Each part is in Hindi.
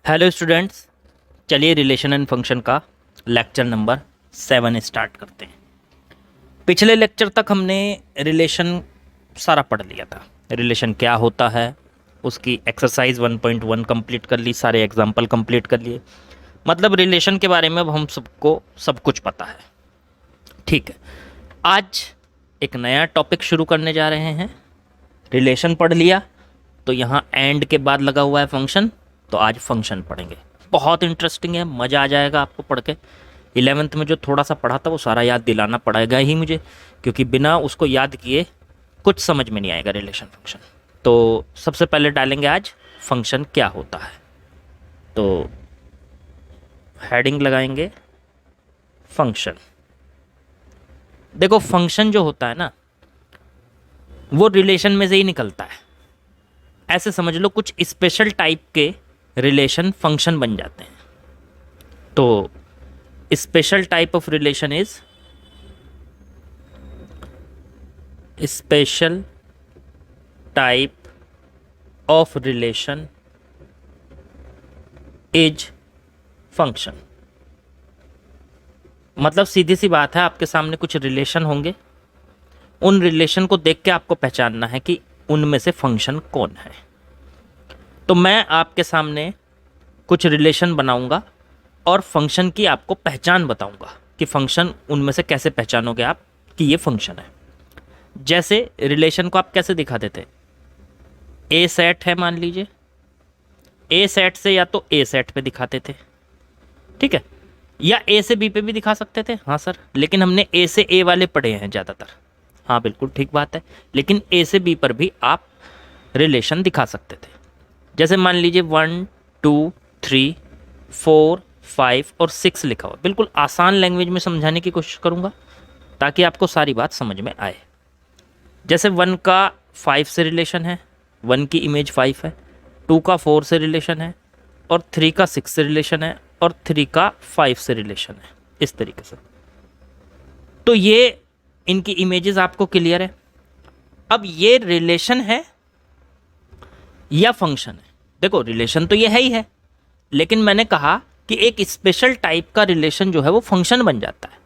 हेलो स्टूडेंट्स, चलिए रिलेशन एंड फंक्शन का लेक्चर नंबर 7 स्टार्ट करते हैं। पिछले लेक्चर तक हमने रिलेशन सारा पढ़ लिया था। रिलेशन क्या होता है, उसकी एक्सरसाइज 1.1 कंप्लीट कर ली, सारे एग्जाम्पल कंप्लीट कर लिए। मतलब रिलेशन के बारे में अब हम सबको सब कुछ पता है। ठीक है, आज एक नया टॉपिक शुरू करने जा रहे हैं। रिलेशन पढ़ लिया तो यहाँ एंड के बाद लगा हुआ है फंक्शन, तो आज फंक्शन पढ़ेंगे। बहुत इंटरेस्टिंग है, मज़ा आ जाएगा आपको पढ़ के। 11th में जो थोड़ा सा पढ़ा था वो सारा याद दिलाना पड़ेगा ही मुझे, क्योंकि बिना उसको याद किए कुछ समझ में नहीं आएगा रिलेशन फंक्शन। तो सबसे पहले डालेंगे आज फंक्शन क्या होता है। तो हेडिंग लगाएंगे फंक्शन। देखो, फंक्शन जो होता है ना, वो रिलेशन में से ही निकलता है। ऐसे समझ लो, कुछ स्पेशल टाइप के रिलेशन फंक्शन बन जाते हैं। तो special type of relation is special type of relation is function. मतलब सीधी सी बात है, आपके सामने कुछ रिलेशन होंगे, उन रिलेशन को देख के आपको पहचानना है कि उनमें से फंक्शन कौन है। तो मैं आपके सामने कुछ रिलेशन बनाऊंगा और फंक्शन की आपको पहचान बताऊंगा कि फंक्शन उनमें से कैसे पहचानोगे आप कि ये फंक्शन है। जैसे रिलेशन को आप कैसे दिखा देते, ए सेट है मान लीजिए, ए सेट से या तो ए सेट पे दिखाते थे, ठीक है, या ए से बी पे भी दिखा सकते थे। हाँ सर, लेकिन हमने ए से ए वाले पढ़े हैं ज़्यादातर। हाँ बिल्कुल ठीक बात है, लेकिन ए से बी पर भी आप रिलेशन दिखा सकते थे। जैसे मान लीजिए 1 2 3 4 5 और 6 लिखा हुआ। बिल्कुल आसान लैंग्वेज में समझाने की कोशिश करूँगा ताकि आपको सारी बात समझ में आए। जैसे 1 का 5 से रिलेशन है, 1 की इमेज 5 है, 2 का 4 से रिलेशन है, और 3 का 6 से रिलेशन है, और 3 का 5 से रिलेशन है, इस तरीके से। तो ये इनकी इमेजेस आपको क्लियर है। अब ये रिलेशन है या फंक्शन है? देखो, रिलेशन तो ये है ही है, लेकिन मैंने कहा कि एक स्पेशल टाइप का रिलेशन जो है वो फंक्शन बन जाता है।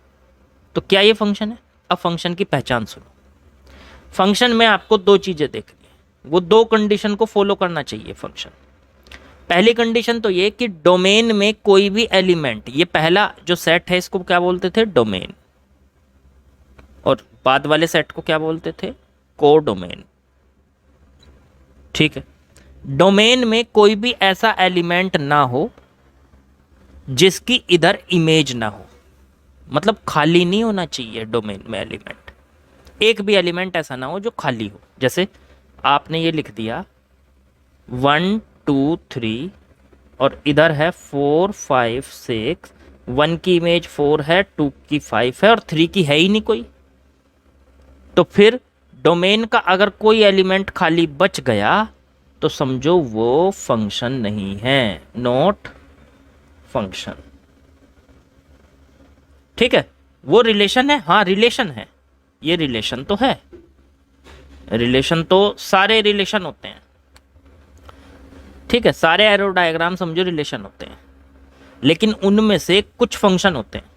तो क्या ये फंक्शन है? अब फंक्शन की पहचान सुनो। फंक्शन में आपको दो चीज़ें देखनी है, वो दो कंडीशन को फॉलो करना चाहिए फंक्शन। पहली कंडीशन तो ये कि डोमेन में कोई भी एलिमेंट, ये पहला जो सेट है इसको क्या बोलते थे? डोमेन। और बाद वाले सेट को क्या बोलते थे? कोडोमेन। ठीक है, डोमेन में कोई भी ऐसा एलिमेंट ना हो जिसकी इधर इमेज ना हो। मतलब खाली नहीं होना चाहिए डोमेन में एलिमेंट, एक भी एलिमेंट ऐसा ना हो जो खाली हो। जैसे आपने ये लिख दिया 1 2 3 और इधर है 4 5 6, 1 की इमेज 4 है, 2 की 5 है और 3 की है ही नहीं कोई। तो फिर डोमेन का अगर कोई एलिमेंट खाली बच गया तो समझो वो फंक्शन नहीं है, नॉट फंक्शन। ठीक है, वो रिलेशन है। हाँ रिलेशन है, ये रिलेशन तो है। रिलेशन तो सारे रिलेशन होते हैं, ठीक है, सारे एरो डायग्राम समझो रिलेशन होते हैं, लेकिन उनमें से कुछ फंक्शन होते हैं।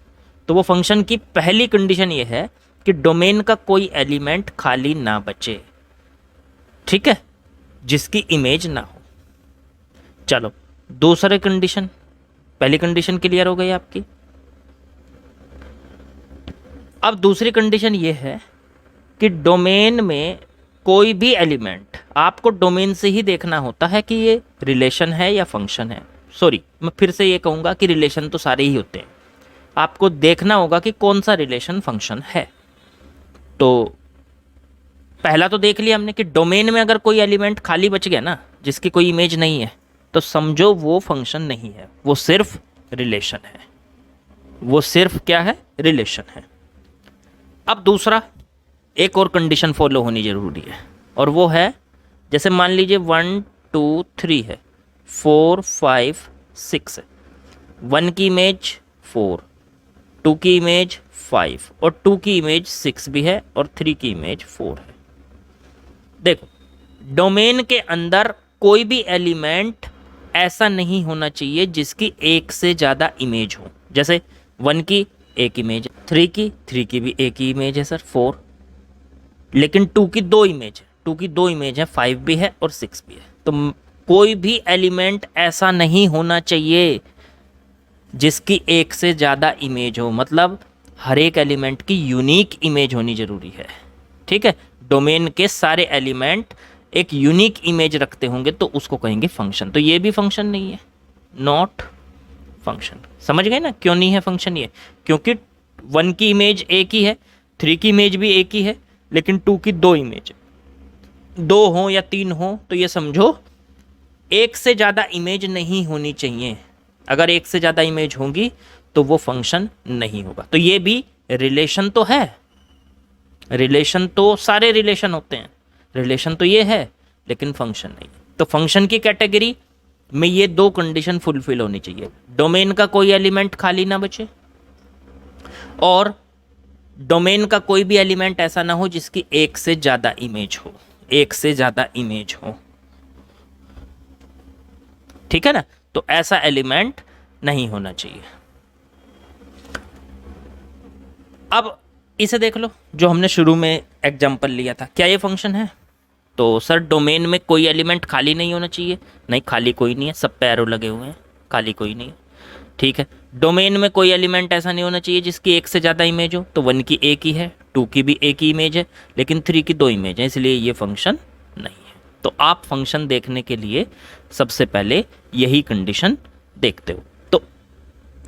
तो वो फंक्शन की पहली कंडीशन ये है कि डोमेन का कोई एलिमेंट खाली ना बचे, ठीक है, जिसकी इमेज ना हो। चलो दूसरी कंडीशन, पहली कंडीशन क्लियर हो गई आपकी। अब दूसरी कंडीशन ये है कि डोमेन में कोई भी एलिमेंट, आपको डोमेन से ही देखना होता है कि ये रिलेशन है या फंक्शन है। सॉरी, मैं फिर से ये कहूँगा कि रिलेशन तो सारे ही होते हैं, आपको देखना होगा कि कौन सा रिलेशन फंक्शन है। तो पहला तो देख लिया हमने कि डोमेन में अगर कोई एलिमेंट खाली बच गया ना, जिसकी कोई इमेज नहीं है, तो समझो वो फंक्शन नहीं है, वो सिर्फ रिलेशन है। वो सिर्फ क्या है? रिलेशन है। अब दूसरा, एक और कंडीशन फॉलो होनी जरूरी है, और वो है, जैसे मान लीजिए 1 2 3 है, 4 5 6 है, 1 की इमेज 4, 2 की इमेज 5 और 2 की इमेज 6 भी है और 3 की इमेज 4 है। देखो, डोमेन के अंदर कोई भी एलिमेंट ऐसा नहीं होना चाहिए जिसकी एक से ज़्यादा इमेज हो। जैसे 1 की एक इमेज है, 3 की भी एक ही इमेज है सर, 4, लेकिन 2 की 2 इमेज है, 2 की 2 इमेज है, 5 भी है और 6 भी है। तो कोई भी एलिमेंट ऐसा नहीं होना चाहिए जिसकी एक से ज़्यादा इमेज हो, मतलब हर एक एलिमेंट की यूनिक इमेज होनी ज़रूरी है। ठीक है, डोमेन के सारे एलिमेंट एक यूनिक इमेज रखते होंगे तो उसको कहेंगे फंक्शन। तो ये भी फंक्शन नहीं है, नॉट फंक्शन। समझ गए ना क्यों नहीं है फंक्शन ये? क्योंकि 1 की इमेज एक ही है, 3 की इमेज भी एक ही है, लेकिन 2 की 2 इमेज, 2 हो या 3 हो तो ये समझो एक से ज़्यादा इमेज नहीं होनी चाहिए। अगर एक से ज़्यादा इमेज होंगी तो वो फंक्शन नहीं होगा। तो ये भी रिलेशन तो है, रिलेशन तो सारे रिलेशन होते हैं, रिलेशन तो ये है, लेकिन फंक्शन नहीं। तो फंक्शन की कैटेगरी में ये 2 कंडीशन फुलफिल होनी चाहिए, डोमेन का कोई एलिमेंट खाली ना बचे और डोमेन का कोई भी एलिमेंट ऐसा ना हो जिसकी एक से ज़्यादा इमेज हो, एक से ज़्यादा इमेज हो। ठीक है ना? तो ऐसा एलिमेंट नहीं होना चाहिए। अब इसे देख लो, जो हमने शुरू में एग्जांपल लिया था, क्या ये फंक्शन है? तो सर डोमेन में कोई एलिमेंट खाली नहीं होना चाहिए। नहीं, खाली कोई नहीं है, सब पे एरो लगे हुए हैं, खाली कोई नहीं है। ठीक है, डोमेन में कोई एलिमेंट ऐसा नहीं होना चाहिए जिसकी एक से ज़्यादा इमेज हो। तो 1 की एक ही है, 2 की भी एक ही इमेज है, लेकिन 3 की 2 इमेज है, इसलिए ये फंक्शन नहीं है। तो आप फंक्शन देखने के लिए सबसे पहले यही कंडीशन देखते हो। तो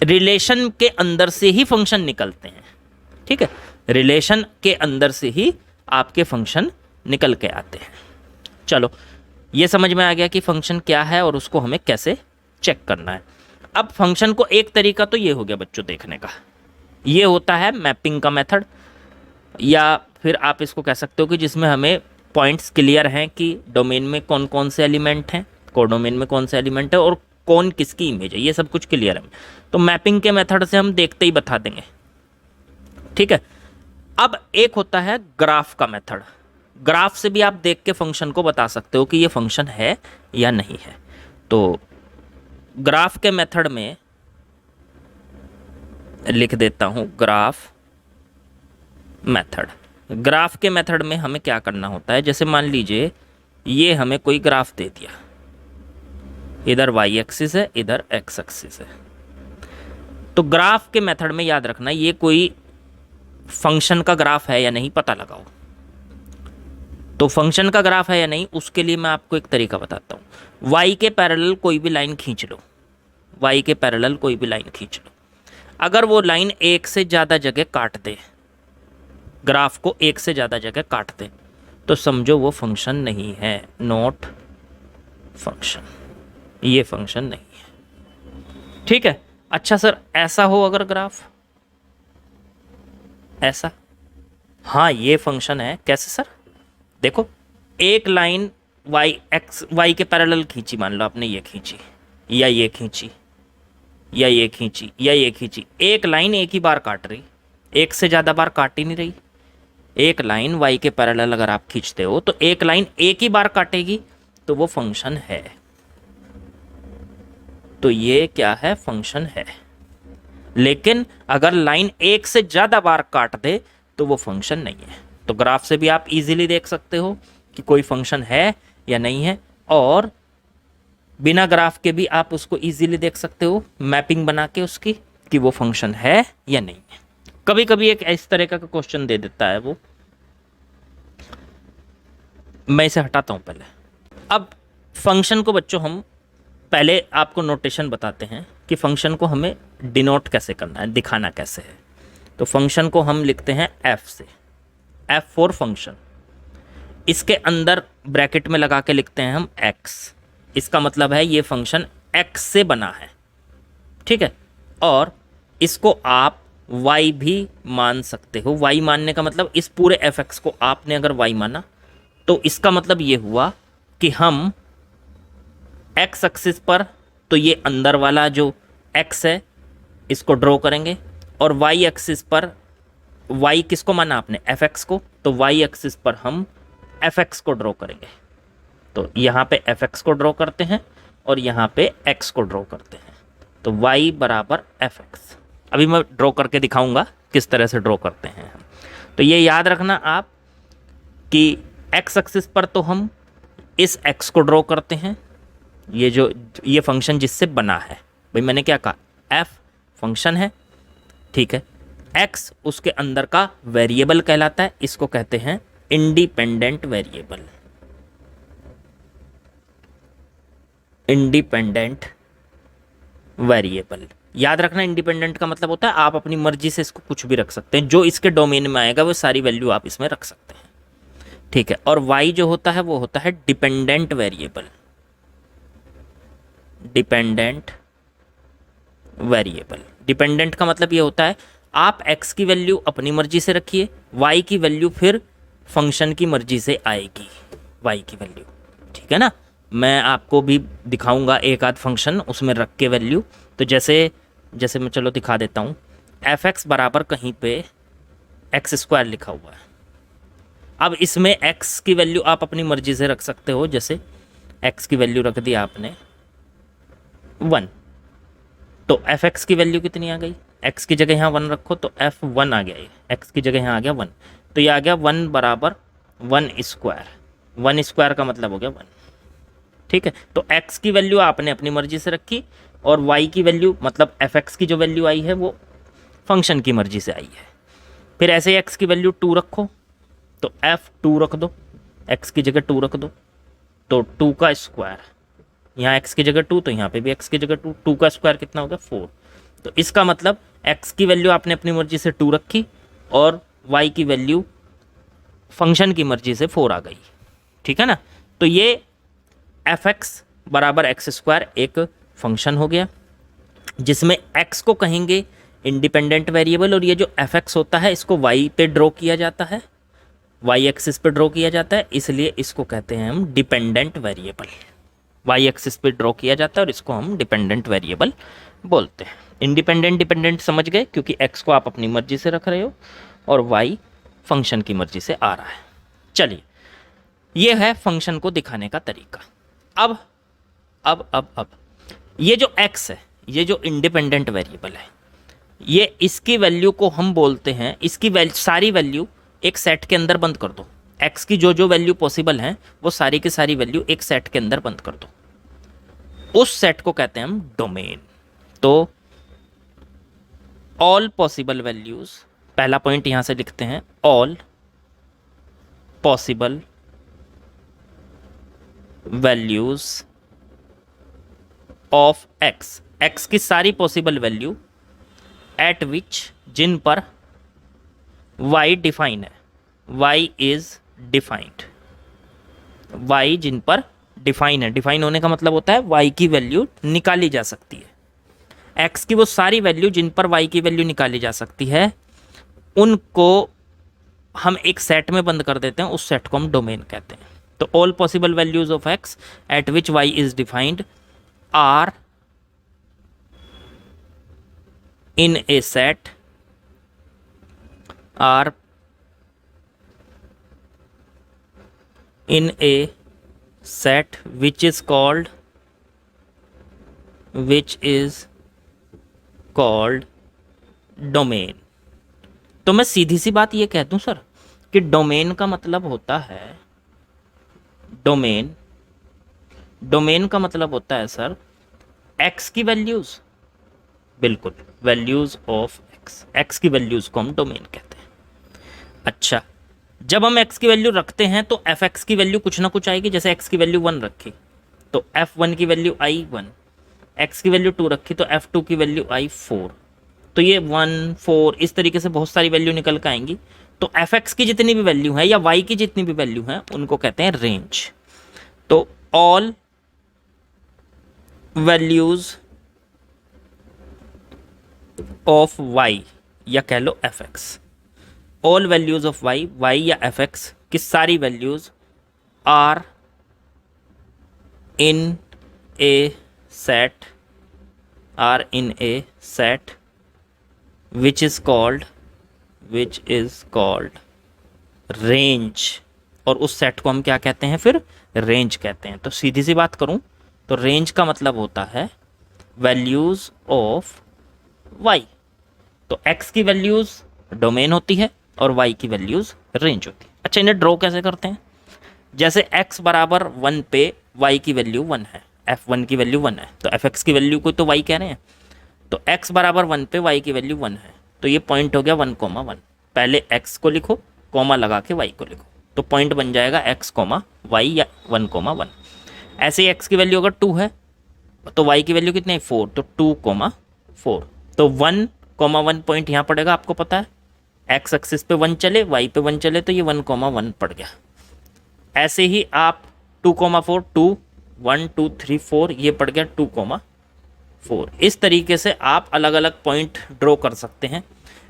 रिलेशन के अंदर से ही फंक्शन निकलते हैं। ठीक है, रिलेशन के अंदर से ही आपके फंक्शन निकल के आते हैं। चलो, ये समझ में आ गया कि फंक्शन क्या है और उसको हमें कैसे चेक करना है। अब फंक्शन को एक तरीका तो ये हो गया बच्चों देखने का, ये होता है मैपिंग का मेथड, या फिर आप इसको कह सकते हो कि जिसमें हमें पॉइंट्स क्लियर हैं कि डोमेन में कौन कौन से एलिमेंट हैं, कोडोमेन में कौन से एलिमेंट है और कौन किसकी इमेज है, ये सब कुछ क्लियर है। तो मैपिंग के मेथड से हम देखते ही बता देंगे। ठीक है, अब एक होता है ग्राफ का मेथड। ग्राफ से भी आप देख के फंक्शन को बता सकते हो कि ये फंक्शन है या नहीं है। तो ग्राफ के मेथड में लिख देता हूं ग्राफ मेथड। ग्राफ के मेथड में हमें क्या करना होता है, जैसे मान लीजिए ये हमें कोई ग्राफ दे दिया, इधर वाई एक्सिस है, इधर एक्स एक्सिस है। तो ग्राफ के मेथड में याद रखना ये कोई फंक्शन का ग्राफ है या नहीं पता लगाओ। तो फंक्शन का ग्राफ है या नहीं उसके लिए मैं आपको एक तरीका बताता हूँ। वाई के पैरेलल कोई भी लाइन खींच लो, वाई के पैरेलल कोई भी लाइन खींच लो, अगर वो लाइन एक से ज़्यादा जगह काट दे, ग्राफ को एक से ज़्यादा जगह काट दे, तो समझो वो फंक्शन नहीं है, नॉट फंक्शन, ये फंक्शन नहीं है। ठीक है, अच्छा सर ऐसा हो अगर ग्राफ ऐसा, हाँ ये फंक्शन है। कैसे सर? देखो, एक लाइन वाई के पैरेलल खींची, मान लो आपने ये खींची या ये खींची या ये खींची या ये खींची, एक लाइन एक ही बार काट रही, एक से ज़्यादा बार काट ही नहीं रही। एक लाइन वाई के पैरेलल अगर आप खींचते हो तो एक लाइन एक ही बार काटेगी, तो वो फंक्शन है। तो ये क्या है? फंक्शन है। लेकिन अगर लाइन एक से ज़्यादा बार काट दे तो वो फंक्शन नहीं है। तो ग्राफ से भी आप इजीली देख सकते हो कि कोई फंक्शन है या नहीं है, और बिना ग्राफ के भी आप उसको इजीली देख सकते हो मैपिंग बना के उसकी कि वो फंक्शन है या नहीं है। कभी कभी एक इस तरह का क्वेश्चन दे देता है वो, मैं इसे हटाता हूं पहले। अब फंक्शन को बच्चों हम पहले आपको नोटेशन बताते हैं कि फंक्शन को हमें डिनोट कैसे करना है, दिखाना कैसे है। तो फंक्शन को हम लिखते हैं एफ से, एफ फॉर फंक्शन। इसके अंदर ब्रैकेट में लगा के लिखते हैं हम एक्स, इसका मतलब है ये फंक्शन एक्स से बना है। ठीक है, और इसको आप y भी मान सकते हो। y मानने का मतलब इस पूरे fx को आपने अगर y माना तो इसका मतलब ये हुआ कि हम x एक्सिस पर तो ये अंदर वाला जो x है इसको ड्रॉ करेंगे, और y एक्सिस पर y किसको माना आपने? fx को, तो y एक्सिस पर हम fx को ड्रॉ करेंगे। तो यहाँ पे fx को ड्रॉ करते हैं और यहाँ पे x को ड्रॉ करते हैं। तो y बराबर fx। अभी मैं ड्रॉ करके दिखाऊंगा किस तरह से ड्रॉ करते हैं हम। तो ये याद रखना आप कि x एक्सिस पर तो हम इस x को ड्रॉ करते हैं, ये फंक्शन जिससे बना है। भाई मैंने क्या कहा, f फंक्शन है, ठीक है, x उसके अंदर का वेरिएबल कहलाता है, इसको कहते हैं इंडिपेंडेंट वेरिएबल। इंडिपेंडेंट वेरिएबल याद रखना, इंडिपेंडेंट का मतलब होता है आप अपनी मर्जी से इसको कुछ भी रख सकते हैं, जो इसके डोमेन में आएगा वो सारी वैल्यू आप इसमें रख सकते हैं, ठीक है। और y जो होता है वो होता है dependent variable. Dependent variable, dependent का मतलब ये होता है आप x की वैल्यू अपनी मर्जी से रखिए, y की वैल्यू फिर फंक्शन की मर्जी से आएगी, y की वैल्यू, ठीक है ना। मैं आपको भी दिखाऊंगा एक आध फंक्शन उसमें रख के वैल्यू। तो जैसे मैं चलो दिखा देता हूँ, fx बराबर कहीं पे x² लिखा हुआ है। अब इसमें x की वैल्यू आप अपनी मर्जी से रख सकते हो, जैसे x की वैल्यू रख दी आपने 1, तो fx की वैल्यू कितनी आ गई, x की जगह यहाँ 1 रखो तो f1 आ गया, ये x की जगह यहाँ आ गया 1, तो ये आ गया 1 बराबर 1² का मतलब हो गया 1, ठीक है। तो x की वैल्यू आपने अपनी मर्जी से रखी और y की वैल्यू मतलब fx की जो वैल्यू आई है वो फंक्शन की मर्जी से आई है। फिर ऐसे ही x की वैल्यू 2 रखो तो f2 रख दो, x की जगह 2 रख दो तो 2 का स्क्वायर, यहाँ x की जगह 2 तो यहाँ पे भी x की जगह 2, 2 का स्क्वायर कितना हो गया 4। तो इसका मतलब x की वैल्यू आपने अपनी मर्जी से 2 रखी और y की वैल्यू फंक्शन की मर्जी से 4 आ गई, ठीक है ना। तो ये fx बराबर x² एक फंक्शन हो गया जिसमें x को कहेंगे इंडिपेंडेंट वेरिएबल, और ये जो fx होता है इसको y पे ड्रॉ किया जाता है, y एक्सिस पे ड्रॉ किया जाता है, इसलिए इसको कहते हैं हम डिपेंडेंट वेरिएबल। y एक्सिस पे ड्रॉ किया जाता है और इसको हम डिपेंडेंट वेरिएबल बोलते हैं। इंडिपेंडेंट डिपेंडेंट समझ गए, क्योंकि x को आप अपनी मर्जी से रख रहे हो और y फंक्शन की मर्जी से आ रहा है। चलिए, ये है फंक्शन को दिखाने का तरीका। अब ये जो x है, ये जो इंडिपेंडेंट वेरिएबल है, ये इसकी वैल्यू को हम बोलते हैं, इसकी सारी वैल्यू एक सेट के अंदर बंद कर दो। x की जो वैल्यू पॉसिबल है वो सारी की सारी वैल्यू एक सेट के अंदर बंद कर दो, उस सेट को कहते हैं हम डोमेन। तो ऑल पॉसिबल वैल्यूज, पहला पॉइंट यहां से लिखते हैं, all possible values of x की सारी पॉसिबल वैल्यू एट विच, जिन पर y डिफाइन है, y इज डिफाइंड, y जिन पर डिफाइन है, डिफाइन होने का मतलब होता है y की वैल्यू निकाली जा सकती है। x की वो सारी वैल्यू जिन पर y की वैल्यू निकाली जा सकती है उनको हम एक सेट में बंद कर देते हैं, उस सेट को हम डोमेन कहते हैं। तो all possible values of x at which y is defined are in a set, are in a set which is called domain। तो मैं सीधी सी बात ये कह दूं सर कि डोमेन का मतलब होता है, डोमेन का मतलब होता है सर x की वैल्यूज, बिल्कुल वैल्यूज ऑफ x की वैल्यूज को हम डोमेन कहते हैं। अच्छा, जब हम x की वैल्यू रखते हैं तो fx की वैल्यू कुछ ना कुछ आएगी, जैसे x की वैल्यू 1 रखी तो f1 की वैल्यू आई 1, x की वैल्यू 2 रखी तो f2 की वैल्यू आई 4, तो ये 1 4 इस तरीके से बहुत सारी वैल्यू निकल कर आएंगी। तो fx की जितनी भी वैल्यू है या y की जितनी भी वैल्यू है उनको कहते हैं रेंज। तो ऑल वैल्यूज ऑफ y या कह लो fx, all values of y या fx की सारी values are in a set which is called range, और उस सेट को हम क्या कहते हैं फिर, रेंज कहते हैं। तो सीधी सी बात करूं तो रेंज का मतलब होता है वैल्यूज़ ऑफ y। तो x की वैल्यूज़ डोमेन होती है और y की वैल्यूज़ रेंज होती है। अच्छा, इन्हें ड्रॉ कैसे करते हैं? जैसे x बराबर 1 पे y की वैल्यू 1 है, f1 की वैल्यू 1 है, तो fx की वैल्यू को तो y कह रहे हैं, तो x बराबर 1 पे y की वैल्यू 1 है, तो ये पॉइंट हो गया 1,1। पहले x को लिखो, कॉमा लगा के y को लिखो, तो पॉइंट बन जाएगा x, y या 1,1। ऐसे ही x की वैल्यू अगर 2 है तो y की वैल्यू कितनी है 4, तो 2,4। तो 1,1 पॉइंट यहाँ पड़ेगा, आपको पता है x एक्सिस पे 1 चले, y पे 1 चले, तो ये 1,1 पड़ गया। ऐसे ही आप 2,4, 2 1 2 3 4, ये पड़ गया 2,4। इस तरीके से आप अलग अलग पॉइंट ड्रॉ कर सकते हैं।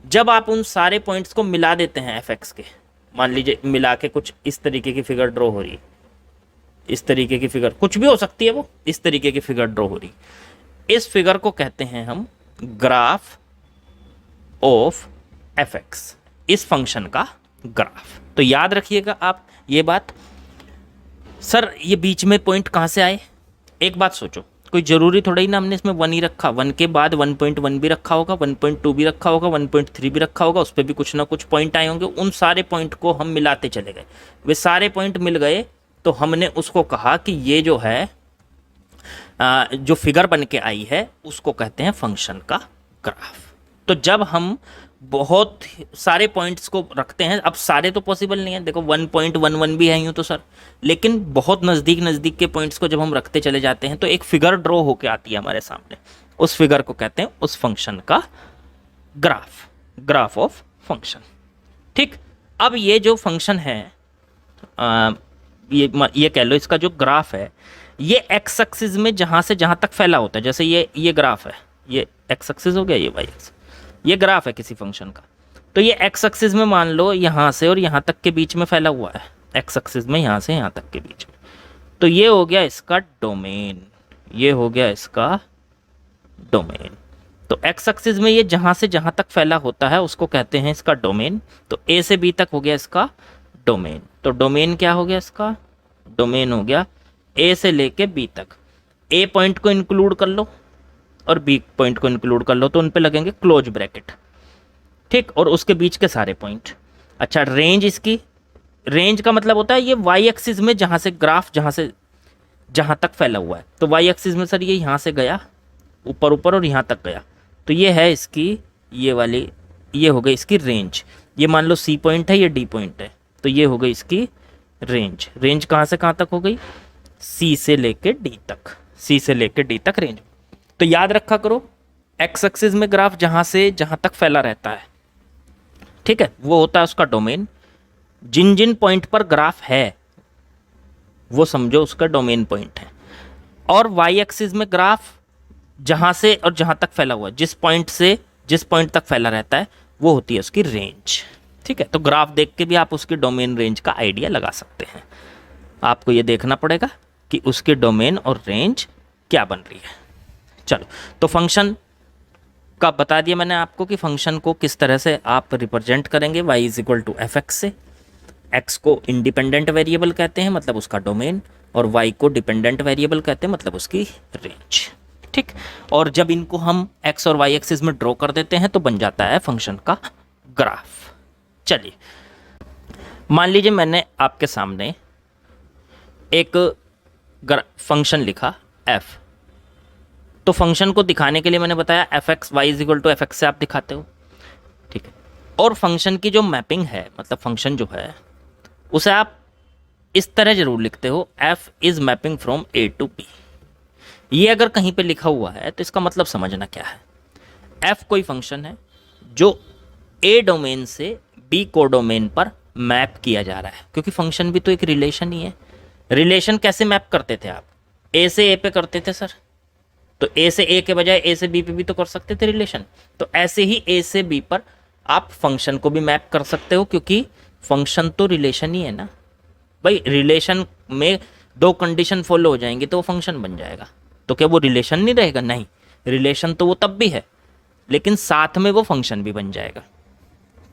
जब आप उन सारे पॉइंट्स को मिला देते हैं fx के, मान लीजिए मिला के कुछ इस तरीके की फिगर ड्रॉ हो रही है, इस तरीके की फिगर कुछ भी हो सकती है, वो इस तरीके की फिगर ड्रॉ हो रही, इस फिगर को कहते हैं हम ग्राफ ऑफ fx, इस फंक्शन का ग्राफ। तो याद रखिएगा आप ये बात। सर ये बीच में पॉइंट कहाँ से आए? एक बात सोचो, कोई ज़रूरी थोड़ा ही ना हमने इसमें 1 ही रखा, 1 के बाद 1.1 भी रखा होगा, 1.2 भी रखा होगा, 1.3 भी रखा होगा, उस पर भी कुछ ना कुछ पॉइंट आए होंगे। उन सारे पॉइंट को हम मिलाते चले गए, वे सारे पॉइंट मिल गए, तो हमने उसको कहा कि ये जो है जो फिगर बन के आई है उसको कहते हैं फंक्शन का ग्राफ। तो जब हम बहुत सारे पॉइंट्स को रखते हैं, अब सारे तो पॉसिबल नहीं है, देखो 1.11 भी है यूँ तो सर, लेकिन बहुत नज़दीक नज़दीक के पॉइंट्स को जब हम रखते चले जाते हैं तो एक फिगर ड्रॉ होके आती है हमारे सामने, उस फिगर को कहते हैं उस फंक्शन का ग्राफ, ग्राफ ऑफ फंक्शन। ठीक, अब ये जो फंक्शन है ये कह लो इसका जो ग्राफ है, ये एक्स एक्सिस में जहाँ से जहाँ तक फैला होता है, जैसे ये ग्राफ है, ये एक्स एक्सिस हो गया, ये वाई एक्सिस, ये ग्राफ है किसी फंक्शन का, तो ये एक्स एक्सिस में मान लो यहाँ से और यहाँ तक के बीच में फैला हुआ है, एक्स एक्सिस में यहाँ से यहाँ तक के बीच में, तो ये हो गया इसका डोमेन, ये हो गया इसका डोमेन। तो एक्स एक्सिस में ये जहाँ से जहाँ तक फैला होता है उसको कहते हैं इसका डोमेन। तो ए से बी तक हो गया इसका डोमेन। तो डोमेन क्या हो गया इसका? डोमेन हो गया ए से लेके बी तक। ए पॉइंट को इंक्लूड कर लो और बी पॉइंट को इंक्लूड कर लो, तो उन पे लगेंगे क्लोज ब्रैकेट, ठीक, और उसके बीच के सारे पॉइंट। अच्छा, रेंज, इसकी रेंज का मतलब होता है ये वाई एक्सिस में जहाँ से ग्राफ जहाँ तक फैला हुआ है, तो वाई एक्सिस में सर ये यहाँ से गया ऊपर ऊपर और यहाँ तक गया, तो ये है इसकी ये वाली, ये हो गई इसकी रेंज। ये मान लो सी पॉइंट है, ये डी पॉइंट है, तो ये हो गई इसकी रेंज। रेंज कहाँ से कहाँ तक हो गई? सी से लेके डी तक, सी से लेके डी तक रेंज। तो याद रखा करो, एक्स एक्सिस में ग्राफ जहाँ से जहाँ तक फैला रहता है, ठीक है, वो होता है उसका डोमेन। जिन जिन पॉइंट पर ग्राफ है वो समझो उसका डोमेन पॉइंट है। और वाई एक्सिस में ग्राफ जहाँ से और जहाँ तक फैला हुआ है, जिस पॉइंट से जिस पॉइंट तक फैला रहता है, वो होती है उसकी रेंज, ठीक है। तो ग्राफ देख के भी आप उसकी डोमेन रेंज का आइडिया लगा सकते हैं। आपको ये देखना पड़ेगा कि उसके डोमेन और रेंज क्या बन रही है। चलो, तो फंक्शन का बता दिया मैंने आपको कि फंक्शन को किस तरह से आप रिप्रेजेंट करेंगे। y is equal to f x से, x को इंडिपेंडेंट वेरिएबल कहते हैं, मतलब उसका डोमेन, और y को डिपेंडेंट वेरिएबल कहते हैं, मतलब उसकी रेंज, ठीक। और जब इनको हम x और y एक्सिस में ड्रॉ कर देते हैं तो बन जाता है फंक्शन का ग्राफ। चलिए, मान लीजिए मैंने आपके सामने एक फंक्शन लिखा f, तो फंक्शन को दिखाने के लिए मैंने बताया f x y is equal to f x से आप दिखाते हो, ठीक है। और फंक्शन की जो मैपिंग है, मतलब फंक्शन जो है उसे आप इस तरह जरूर लिखते हो, f is mapping from A to B. ये अगर कहीं पे लिखा हुआ है तो इसका मतलब समझना क्या है। एफ कोई फंक्शन है जो ए डोमेन से बी कोडोमेन पर मैप किया जा रहा है, क्योंकि फंक्शन भी तो एक रिलेशन ही है। रिलेशन कैसे मैप करते थे आप? ए से ए पे करते थे सर, तो ए से ए के बजाय ए से बी पे भी तो कर सकते थे रिलेशन। तो ऐसे ही ए से बी पर आप फंक्शन को भी मैप कर सकते हो, क्योंकि फंक्शन तो रिलेशन ही है ना भाई। रिलेशन में दो कंडीशन फॉलो हो जाएंगी तो वो फंक्शन बन जाएगा। तो क्या वो रिलेशन नहीं रहेगा? नहीं, रिलेशन तो वो तब भी है, लेकिन साथ में वो फंक्शन भी बन जाएगा।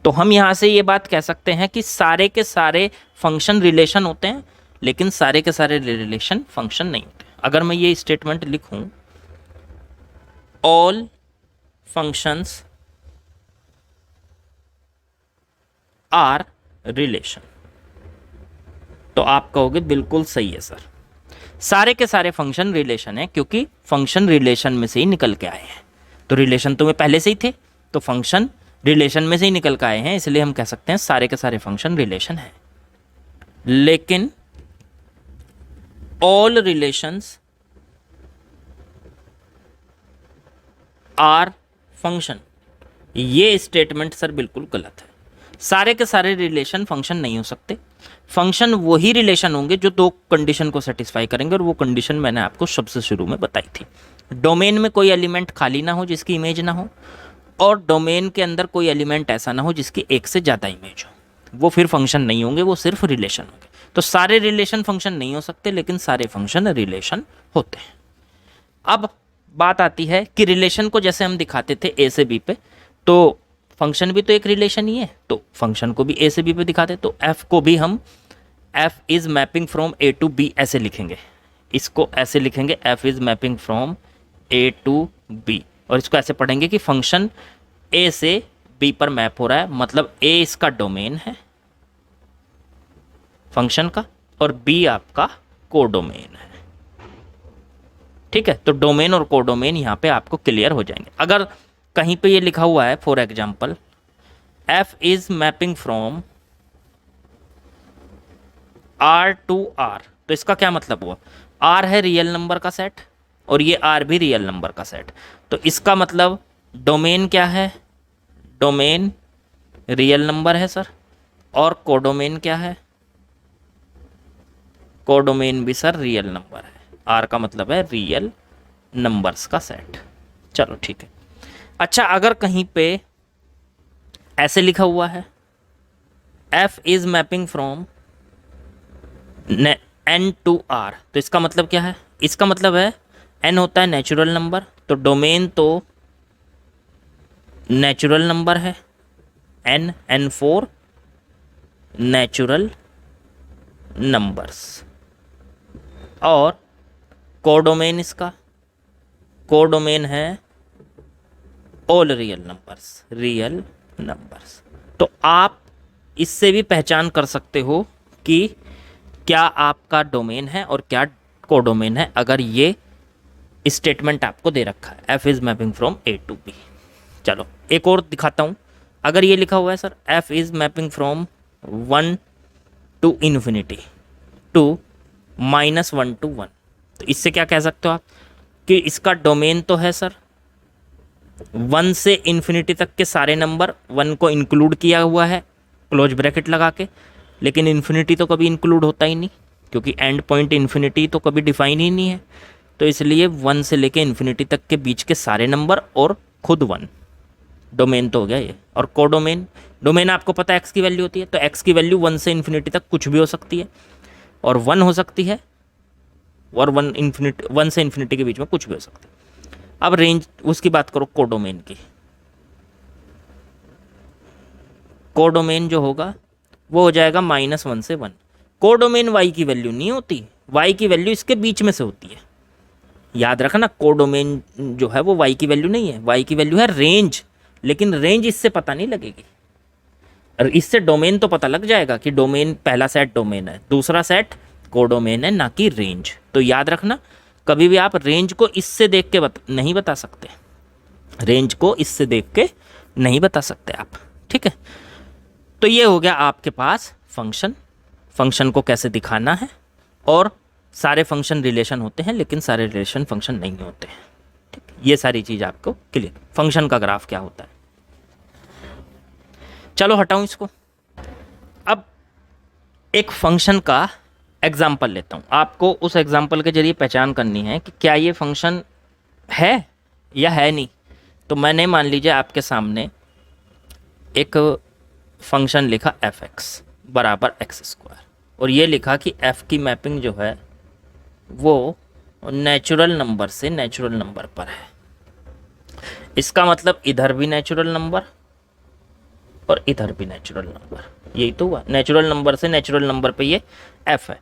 तो हम यहाँ से ये बात कह सकते हैं कि सारे के सारे फंक्शन रिलेशन होते हैं, लेकिन सारे के सारे रिलेशन फंक्शन नहीं होते। अगर मैं ये स्टेटमेंट लिखूं, ऑल फंक्शंस आर रिलेशन, तो आप कहोगे बिल्कुल सही है सर, सारे के सारे फंक्शन रिलेशन है, क्योंकि फंक्शन रिलेशन में से ही निकल के आए हैं। तो रिलेशन तो में पहले से ही थे, तो फंक्शन रिलेशन में से ही निकल के आए हैं, इसलिए हम कह सकते हैं सारे के सारे फंक्शन रिलेशन है। लेकिन ऑल रिलेशंस आर फंक्शन, ये स्टेटमेंट सर बिल्कुल गलत है। सारे के सारे रिलेशन फंक्शन नहीं हो सकते। फंक्शन वही रिलेशन होंगे जो दो कंडीशन को सेटिस्फाई करेंगे, और वो कंडीशन मैंने आपको सबसे शुरू में बताई थी। डोमेन में कोई एलिमेंट खाली ना हो जिसकी इमेज ना हो, और डोमेन के अंदर कोई एलिमेंट ऐसा ना हो जिसकी एक से ज़्यादा इमेज हो, वो फिर फंक्शन नहीं होंगे, वो सिर्फ रिलेशन होंगे। तो सारे रिलेशन फंक्शन नहीं हो सकते, लेकिन सारे फंक्शन रिलेशन होते हैं। अब बात आती है कि रिलेशन को जैसे हम दिखाते थे ए से बी पे, तो फंक्शन भी तो एक रिलेशन ही है, तो फंक्शन को भी ए से बी पे दिखाते, तो एफ को भी हम f is mapping from A to B ऐसे लिखेंगे। इसको ऐसे लिखेंगे, f is mapping from A to B, और इसको ऐसे पढ़ेंगे कि फंक्शन ए से बी पर मैप हो रहा है, मतलब ए इसका डोमेन है फंक्शन का, और बी आपका कोडोमेन है। ठीक है, तो डोमेन और कोडोमेन यहाँ पे आपको क्लियर हो जाएंगे। अगर कहीं पे ये लिखा हुआ है for example f is mapping from R to R, तो इसका क्या मतलब हुआ, आर है रियल नंबर का सेट और ये आर भी रियल नंबर का सेट, तो इसका मतलब डोमेन क्या है, डोमेन रियल नंबर है सर, और कोडोमेन क्या है, कोडोमेन भी सर रियल नंबर है। आर का मतलब है रियल नंबर्स का सेट। चलो ठीक है। अच्छा, अगर कहीं पे ऐसे लिखा हुआ है f is mapping from N to R, तो इसका मतलब क्या है, इसका मतलब है एन होता है नेचुरल नंबर, तो डोमेन तो नेचुरल नंबर है, एन फोर नेचुरल नंबर्स, और कोडोमेन इसका कोडोमेन है all real numbers, real numbers. तो आप इससे भी पहचान कर सकते हो कि क्या आपका डोमेन है और क्या कोडोमेन है, अगर ये स्टेटमेंट आपको दे रखा है f is mapping from A to B. चलो एक और दिखाता हूँ। अगर ये लिखा हुआ है sir f is mapping from 1 to infinity to -1 to 1, तो इससे क्या कह सकते हो आप कि इसका डोमेन तो है सर 1 से इन्फिनिटी तक के सारे नंबर, 1 को इंक्लूड किया हुआ है क्लोज ब्रैकेट लगा के, लेकिन इन्फिनिटी तो कभी इंक्लूड होता ही नहीं, क्योंकि एंड पॉइंट इन्फिनिटी तो कभी डिफाइन ही नहीं है। तो इसलिए 1 से लेके इन्फिनिटी तक के बीच के सारे नंबर और खुद 1, डोमेन तो हो गया ये। और कोडोमेन, डोमेन आपको पता है एक्स की वैल्यू होती है, तो एक्स की वैल्यू 1 से इन्फिनिटी तक कुछ भी हो सकती है, और 1 हो सकती है, और 1 से इन्फिनिटी के बीच में कुछ भी हो सकती है। अब रेंज उसकी बात करो कोडोमेन की, कोडोमेन जो होगा वो हो जाएगा -1 से 1। कोडोमेन वाई की वैल्यू नहीं होती, वाई की वैल्यू इसके बीच में से होती है, याद रखना। कोडोमेन जो है वो वाई की वैल्यू नहीं है, वाई की वैल्यू है रेंज, लेकिन रेंज इससे पता नहीं लगेगी। और इससे डोमेन तो पता लग जाएगा कि डोमेन पहला सेट डोमेन है, दूसरा सेट कोडोमेन है, ना कि रेंज। तो याद रखना, कभी भी आप रेंज को इससे देख के नहीं बता सकते, रेंज को इससे देख के नहीं बता सकते आप। ठीक है, तो ये हो गया आपके पास फंक्शन, फंक्शन को कैसे दिखाना है, और सारे फंक्शन रिलेशन होते हैं लेकिन सारे रिलेशन फंक्शन नहीं होते हैं। ठीक, ये सारी चीज़ आपको क्लियर, फंक्शन का ग्राफ क्या होता है। चलो हटाऊं इसको। अब एक फंक्शन का एग्जाम्पल लेता हूँ, आपको उस एग्जाम्पल के जरिए पहचान करनी है कि क्या ये फंक्शन है या है नहीं। तो मैंने मान लीजिए आपके सामने एक फंक्शन लिखा एफ एक्स बराबर x², और ये लिखा कि f की मैपिंग जो है वो नेचुरल नंबर से नेचुरल नंबर पर है। इसका मतलब इधर भी नेचुरल नंबर और इधर भी नेचुरल नंबर, यही तो हुआ, नेचुरल नंबर से नेचुरल नंबर पे ये f है।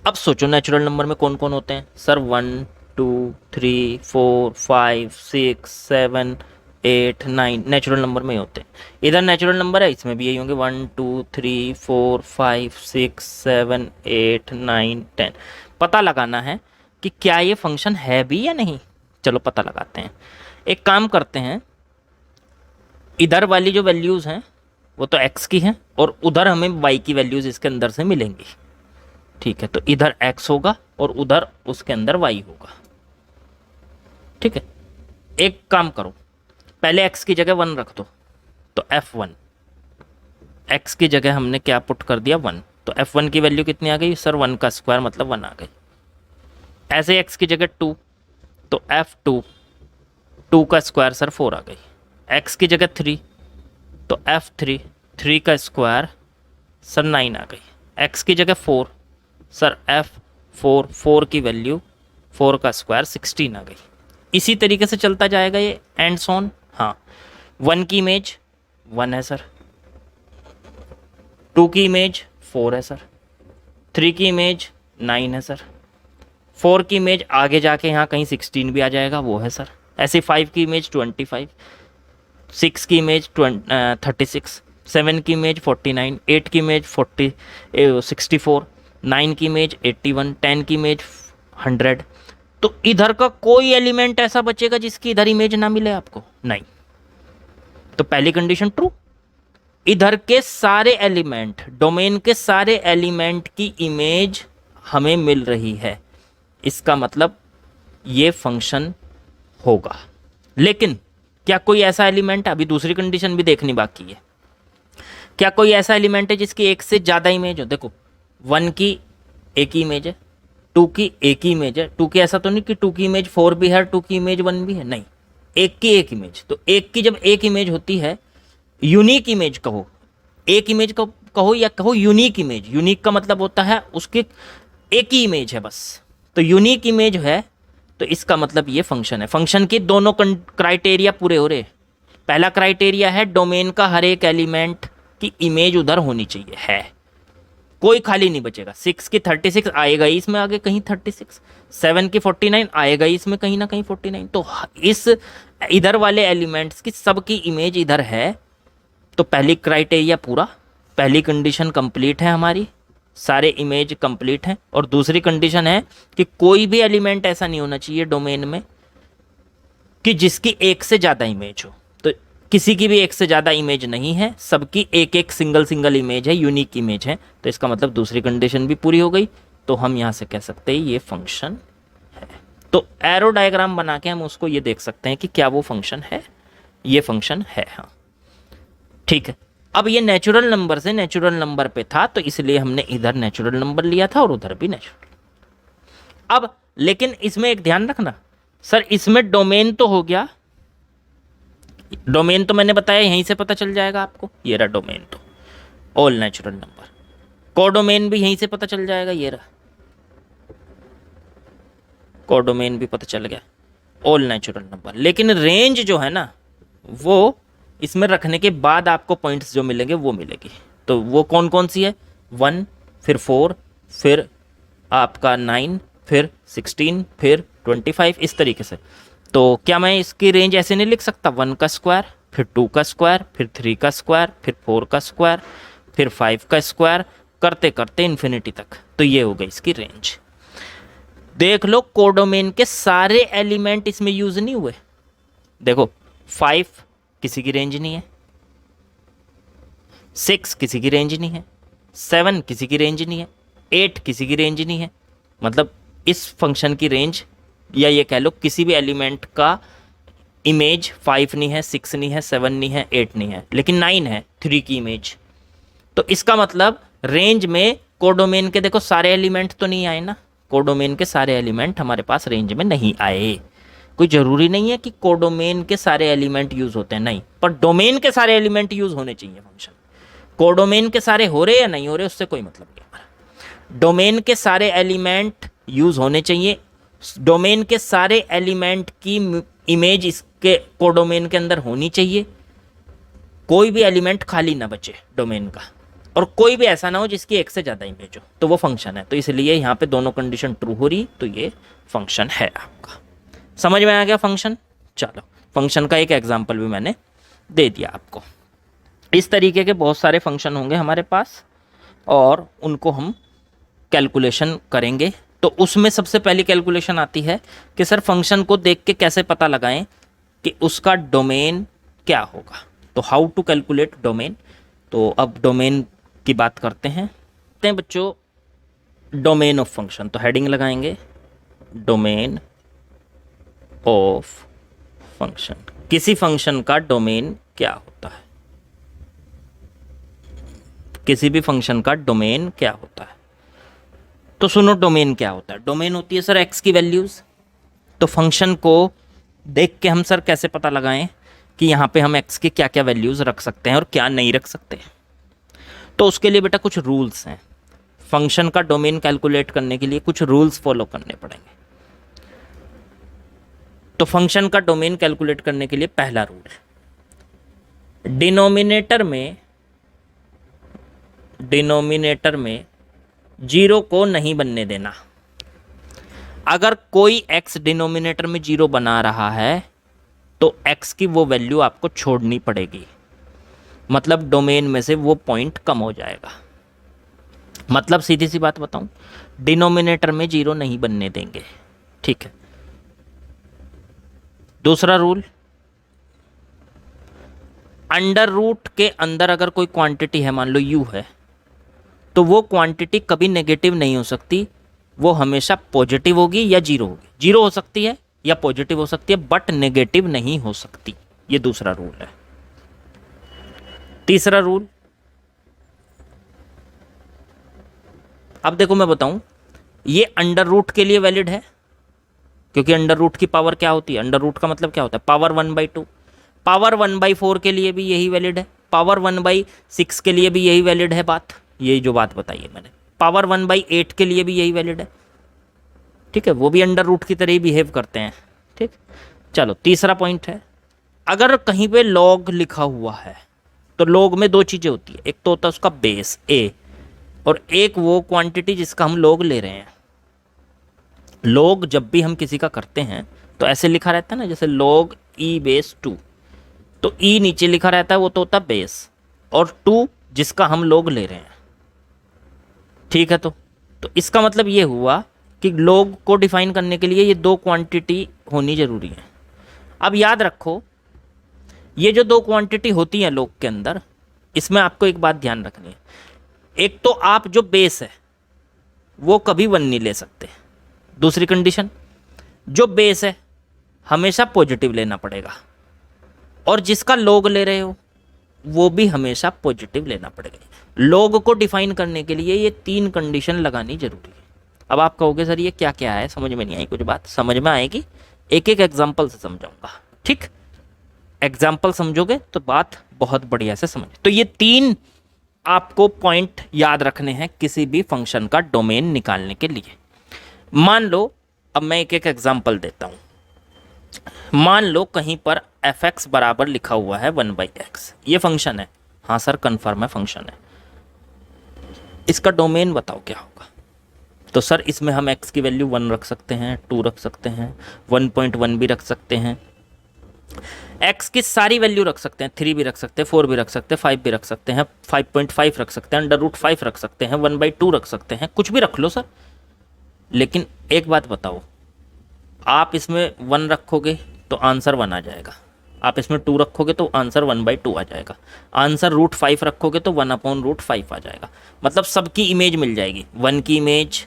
अब सोचो नेचुरल नंबर में कौन कौन होते हैं सर, 1 2 3 4 5 6 7 8 9 नेचुरल नंबर में ही होते हैं। इधर नेचुरल नंबर है, इसमें भी यही होंगे 1 2 3 4 5 6 7 8 9 10। पता लगाना है कि क्या ये फंक्शन है भी या नहीं। चलो पता लगाते हैं। एक काम करते हैं, इधर वाली जो वैल्यूज़ हैं वो तो x की हैं और उधर हमें y की वैल्यूज़ इसके अंदर से मिलेंगी। ठीक है, तो इधर x होगा और उधर उसके अंदर y होगा। ठीक है, एक काम करो, पहले x की जगह 1 रख दो, तो f1, x की जगह हमने क्या पुट कर दिया 1, तो f1 की वैल्यू कितनी आ गई सर, 1 का स्क्वायर मतलब 1 आ गई। ऐसे x की जगह 2, तो f2, 2 का स्क्वायर सर 4 आ गई। x की जगह 3, तो f3, 3 का स्क्वायर सर 9 आ गई। x की जगह 4, सर f4, 4 की वैल्यू 4 का स्क्वायर 16 आ गई। इसी तरीके से चलता जाएगा ये एंड सोन। हाँ, 1 की इमेज 1 है सर, 2 की इमेज 4 है सर, 3 की इमेज 9 है सर, 4 की इमेज आगे जाके यहाँ कहीं 16 भी आ जाएगा, वो है सर। ऐसे 5 की इमेज 25, 6 की इमेज 36, 7 की इमेज 49, 8 की इमेज 64, 9 की इमेज 81, 10 की इमेज 100। तो इधर का कोई एलिमेंट ऐसा बचेगा जिसकी इधर इमेज ना मिले आपको? नहीं। तो पहली कंडीशन ट्रू, इधर के सारे एलिमेंट, डोमेन के सारे एलिमेंट की इमेज हमें मिल रही है, इसका मतलब ये फंक्शन होगा। लेकिन क्या कोई ऐसा एलिमेंट, अभी दूसरी कंडीशन भी देखनी बाकी है, क्या कोई ऐसा एलिमेंट है जिसकी एक से ज़्यादा इमेज हो? देखो 1 की एक ही इमेज है, 2 की एक ही इमेज है, 2 की ऐसा तो नहीं कि 2 की इमेज 4 भी है, 2 की इमेज 1 भी है, नहीं, एक की एक इमेज। तो एक की जब एक इमेज होती है, यूनिक इमेज कहो, एक इमेज को कहो या कहो यूनिक इमेज, यूनिक का मतलब होता है उसकी एक ही इमेज है बस, तो यूनिक इमेज है, तो इसका मतलब ये फंक्शन है। फंक्शन के दोनों क्राइटेरिया पूरे हो रहे। पहला क्राइटेरिया है डोमेन का हर एक एलिमेंट की इमेज उधर होनी चाहिए, है, कोई खाली नहीं बचेगा। 6 की 36 आएगा ही इसमें आगे कहीं 36, 7 की 49 आएगा ही इसमें कहीं ना कहीं 49। तो इस इधर वाले एलिमेंट्स की सबकी इमेज इधर है, तो पहली क्राइटेरिया पूरा, पहली कंडीशन कंप्लीट है हमारी, सारे इमेज कंप्लीट हैं। और दूसरी कंडीशन है कि कोई भी एलिमेंट ऐसा नहीं होना चाहिए डोमेन में कि जिसकी एक से ज़्यादा इमेज हो। तो किसी की भी एक से ज़्यादा इमेज नहीं है, सबकी एक एक सिंगल इमेज है, यूनिक इमेज है, तो इसका मतलब दूसरी कंडीशन भी पूरी हो गई। तो हम यहाँ से कह सकते हैं ये फंक्शन है। तो एरो डायग्राम बना के हम उसको ये देख सकते हैं कि क्या वो फंक्शन है, ये फंक्शन है। हाँ ठीक है। अब ये नेचुरल नंबर से नेचुरल नंबर पे था, तो इसलिए हमने इधर नेचुरल नंबर लिया था और उधर भी नेचुरल। अब लेकिन इसमें एक ध्यान रखना सर, इसमें डोमेन तो हो गया, डोमेन तो मैंने बताया यहीं से पता चल जाएगा आपको, ये रहा डोमेन, तो ऑल नेचुरल नंबर। कोडोमेन भी यहीं से पता चल जाएगा, ये रहा कोडोमेन भी पता चल गया, ऑल नेचुरल नंबर। लेकिन रेंज जो है ना, वो इसमें रखने के बाद आपको पॉइंट्स जो मिलेंगे वो मिलेगी। तो वो कौन कौन सी है? 1, फिर 4, फिर आपका 9, फिर 16, फिर 25, इस तरीके से। तो क्या मैं इसकी रेंज ऐसे नहीं लिख सकता? 1 का स्क्वायर, फिर 2 का स्क्वायर, फिर 3 का स्क्वायर, फिर 4 का स्क्वायर, फिर 5 का स्क्वायर, करते करते इन्फिनिटी तक। तो ये हो गई इसकी रेंज। देख लो कोडोमेन के सारे एलिमेंट इसमें यूज नहीं हुए। देखो 5 किसी की रेंज नहीं है, 6 किसी की रेंज नहीं है, 7 किसी की रेंज नहीं है, 8 किसी की रेंज नहीं है। मतलब इस फंक्शन की रेंज, या ये कह लो किसी भी एलिमेंट का इमेज 5 नहीं है, 6 नहीं है, 7 नहीं है, 8 नहीं है, लेकिन 9 है, 3 की इमेज। तो इसका मतलब रेंज में कोडोमेन के देखो सारे एलिमेंट तो नहीं आए ना, कोडोमेन के सारे एलिमेंट हमारे पास रेंज में नहीं आए। कोई ज़रूरी नहीं है कि कोडोमेन के सारे एलिमेंट यूज़ होते हैं, नहीं, पर डोमेन के सारे एलिमेंट यूज़ होने चाहिए फंक्शन। कोडोमेन के सारे हो रहे या नहीं हो रहे उससे कोई मतलब नहीं हमारा। डोमेन के सारे एलिमेंट यूज़ होने चाहिए, डोमेन के सारे एलिमेंट की इमेज इसके कोडोमेन के अंदर होनी चाहिए, कोई भी एलिमेंट खाली ना बचे डोमेन का। और कोई भी ऐसा ना हो जिसकी एक से ज़्यादा इमेज हो, तो वो फंक्शन है। तो इसलिए यहाँ पे दोनों कंडीशन ट्रू हो रही, तो ये फंक्शन है आपका। समझ में आ गया फंक्शन? चलो, फंक्शन का एक एग्जाम्पल भी मैंने दे दिया आपको। इस तरीके के बहुत सारे फंक्शन होंगे हमारे पास और उनको हम कैलकुलेशन करेंगे। तो उसमें सबसे पहली कैलकुलेशन आती है कि सर फंक्शन को देख के कैसे पता लगाएं कि उसका डोमेन क्या होगा। तो हाउ टू कैलकुलेट डोमेन। तो अब डोमेन की बात करते हैं बच्चों, डोमेन ऑफ फंक्शन। तो हेडिंग लगाएंगे डोमेन ऑफ फंक्शन। किसी फंक्शन का डोमेन क्या होता है, किसी भी फंक्शन का डोमेन क्या होता है। तो सुनो, डोमेन क्या होता है? डोमेन होती है सर एक्स की वैल्यूज़। तो फंक्शन को देख के हम सर कैसे पता लगाएं कि यहाँ पे हम एक्स की क्या क्या वैल्यूज़ रख सकते हैं और क्या नहीं रख सकते। तो उसके लिए बेटा कुछ रूल्स हैं। फंक्शन का डोमेन कैलकुलेट करने के लिए कुछ रूल्स फॉलो करने पड़ेंगे। तो फंक्शन का डोमेन कैलकुलेट करने के लिए पहला रूल, डिनोमिनेटर में जीरो को नहीं बनने देना। अगर कोई x डिनोमिनेटर में जीरो बना रहा है तो x की वो वैल्यू आपको छोड़नी पड़ेगी, मतलब डोमेन में से वो पॉइंट कम हो जाएगा। मतलब सीधी सी बात बताऊं, डिनोमिनेटर में जीरो नहीं बनने देंगे, ठीक है। दूसरा रूल, अंडर रूट के अंदर अगर कोई क्वांटिटी है, मान लो u है, तो वो क्वांटिटी कभी नेगेटिव नहीं हो सकती, वो हमेशा पॉजिटिव होगी या जीरो होगी। जीरो हो सकती है या पॉजिटिव हो सकती है, बट नेगेटिव नहीं हो सकती। ये दूसरा रूल है। तीसरा रूल, अब देखो मैं बताऊं, ये अंडर रूट के लिए वैलिड है, क्योंकि अंडर रूट की पावर क्या होती है, अंडर रूट का मतलब क्या होता है, पावर 1/2। पावर 1/4 के लिए भी यही वैलिड है, पावर 1/6 के लिए भी यही वैलिड है बात, यही जो बात बताई है मैंने। पावर 1/8 के लिए भी यही वैलिड है, ठीक है। वो भी अंडर रूट की तरह ही बिहेव करते हैं, ठीक। चलो, तीसरा पॉइंट है, अगर कहीं पे लॉग लिखा हुआ है तो लॉग में दो चीज़ें होती है, एक तो होता है उसका बेस a, और एक वो क्वांटिटी जिसका हम लॉग ले रहे हैं। लॉग जब भी हम किसी का करते हैं तो ऐसे लिखा रहता है ना, जैसे log e⁻², तो e नीचे लिखा रहता है, वो तो होता है बेस, और 2 जिसका हम लॉग ले रहे हैं, ठीक है। तो इसका मतलब ये हुआ कि लॉग को डिफाइन करने के लिए ये दो क्वांटिटी होनी जरूरी है। अब याद रखो, ये जो दो क्वांटिटी होती हैं लॉग के अंदर, इसमें आपको एक बात ध्यान रखनी है। एक तो आप जो बेस है वो कभी 1 नहीं ले सकते। दूसरी कंडीशन, जो बेस है हमेशा पॉजिटिव लेना पड़ेगा, और जिसका लॉग ले रहे हो वो भी हमेशा पॉजिटिव लेना पड़ेगा। लॉग को डिफाइन करने के लिए ये 3 कंडीशन लगानी जरूरी है। अब आप कहोगे सर ये क्या क्या है, समझ में नहीं आई कुछ बात। समझ में आएगी, एक एक एग्जाम्पल से समझाऊंगा, ठीक। एग्जाम्पल समझोगे तो बात बहुत बढ़िया से समझ। तो ये 3 आपको पॉइंट याद रखने हैं किसी भी फंक्शन का डोमेन निकालने के लिए। मान लो, अब मैं एक एक एग्जाम्पल देता हूं। मान लो कहीं पर f(x) बराबर लिखा हुआ है 1/x, ये फंक्शन है। हाँ सर कन्फर्म है फंक्शन है। इसका डोमेन बताओ क्या होगा। तो सर इसमें हम x की वैल्यू 1 रख सकते हैं, 2 रख सकते हैं, 1.1 भी रख सकते हैं, x की सारी वैल्यू रख सकते हैं, 3 भी रख सकते हैं, 4 भी रख सकते हैं, 5 भी रख सकते हैं, 5.5 रख सकते हैं, √5 रख सकते हैं, 1/2 रख सकते हैं, कुछ भी रख लो सर। लेकिन एक बात बताओ, आप इसमें 1 रखोगे तो आंसर 1 आ जाएगा, आप इसमें 2 रखोगे तो आंसर 1/2 आ जाएगा, आंसर √5 रखोगे तो 1/√5 आ जाएगा। मतलब सबकी इमेज मिल जाएगी। 1 की इमेज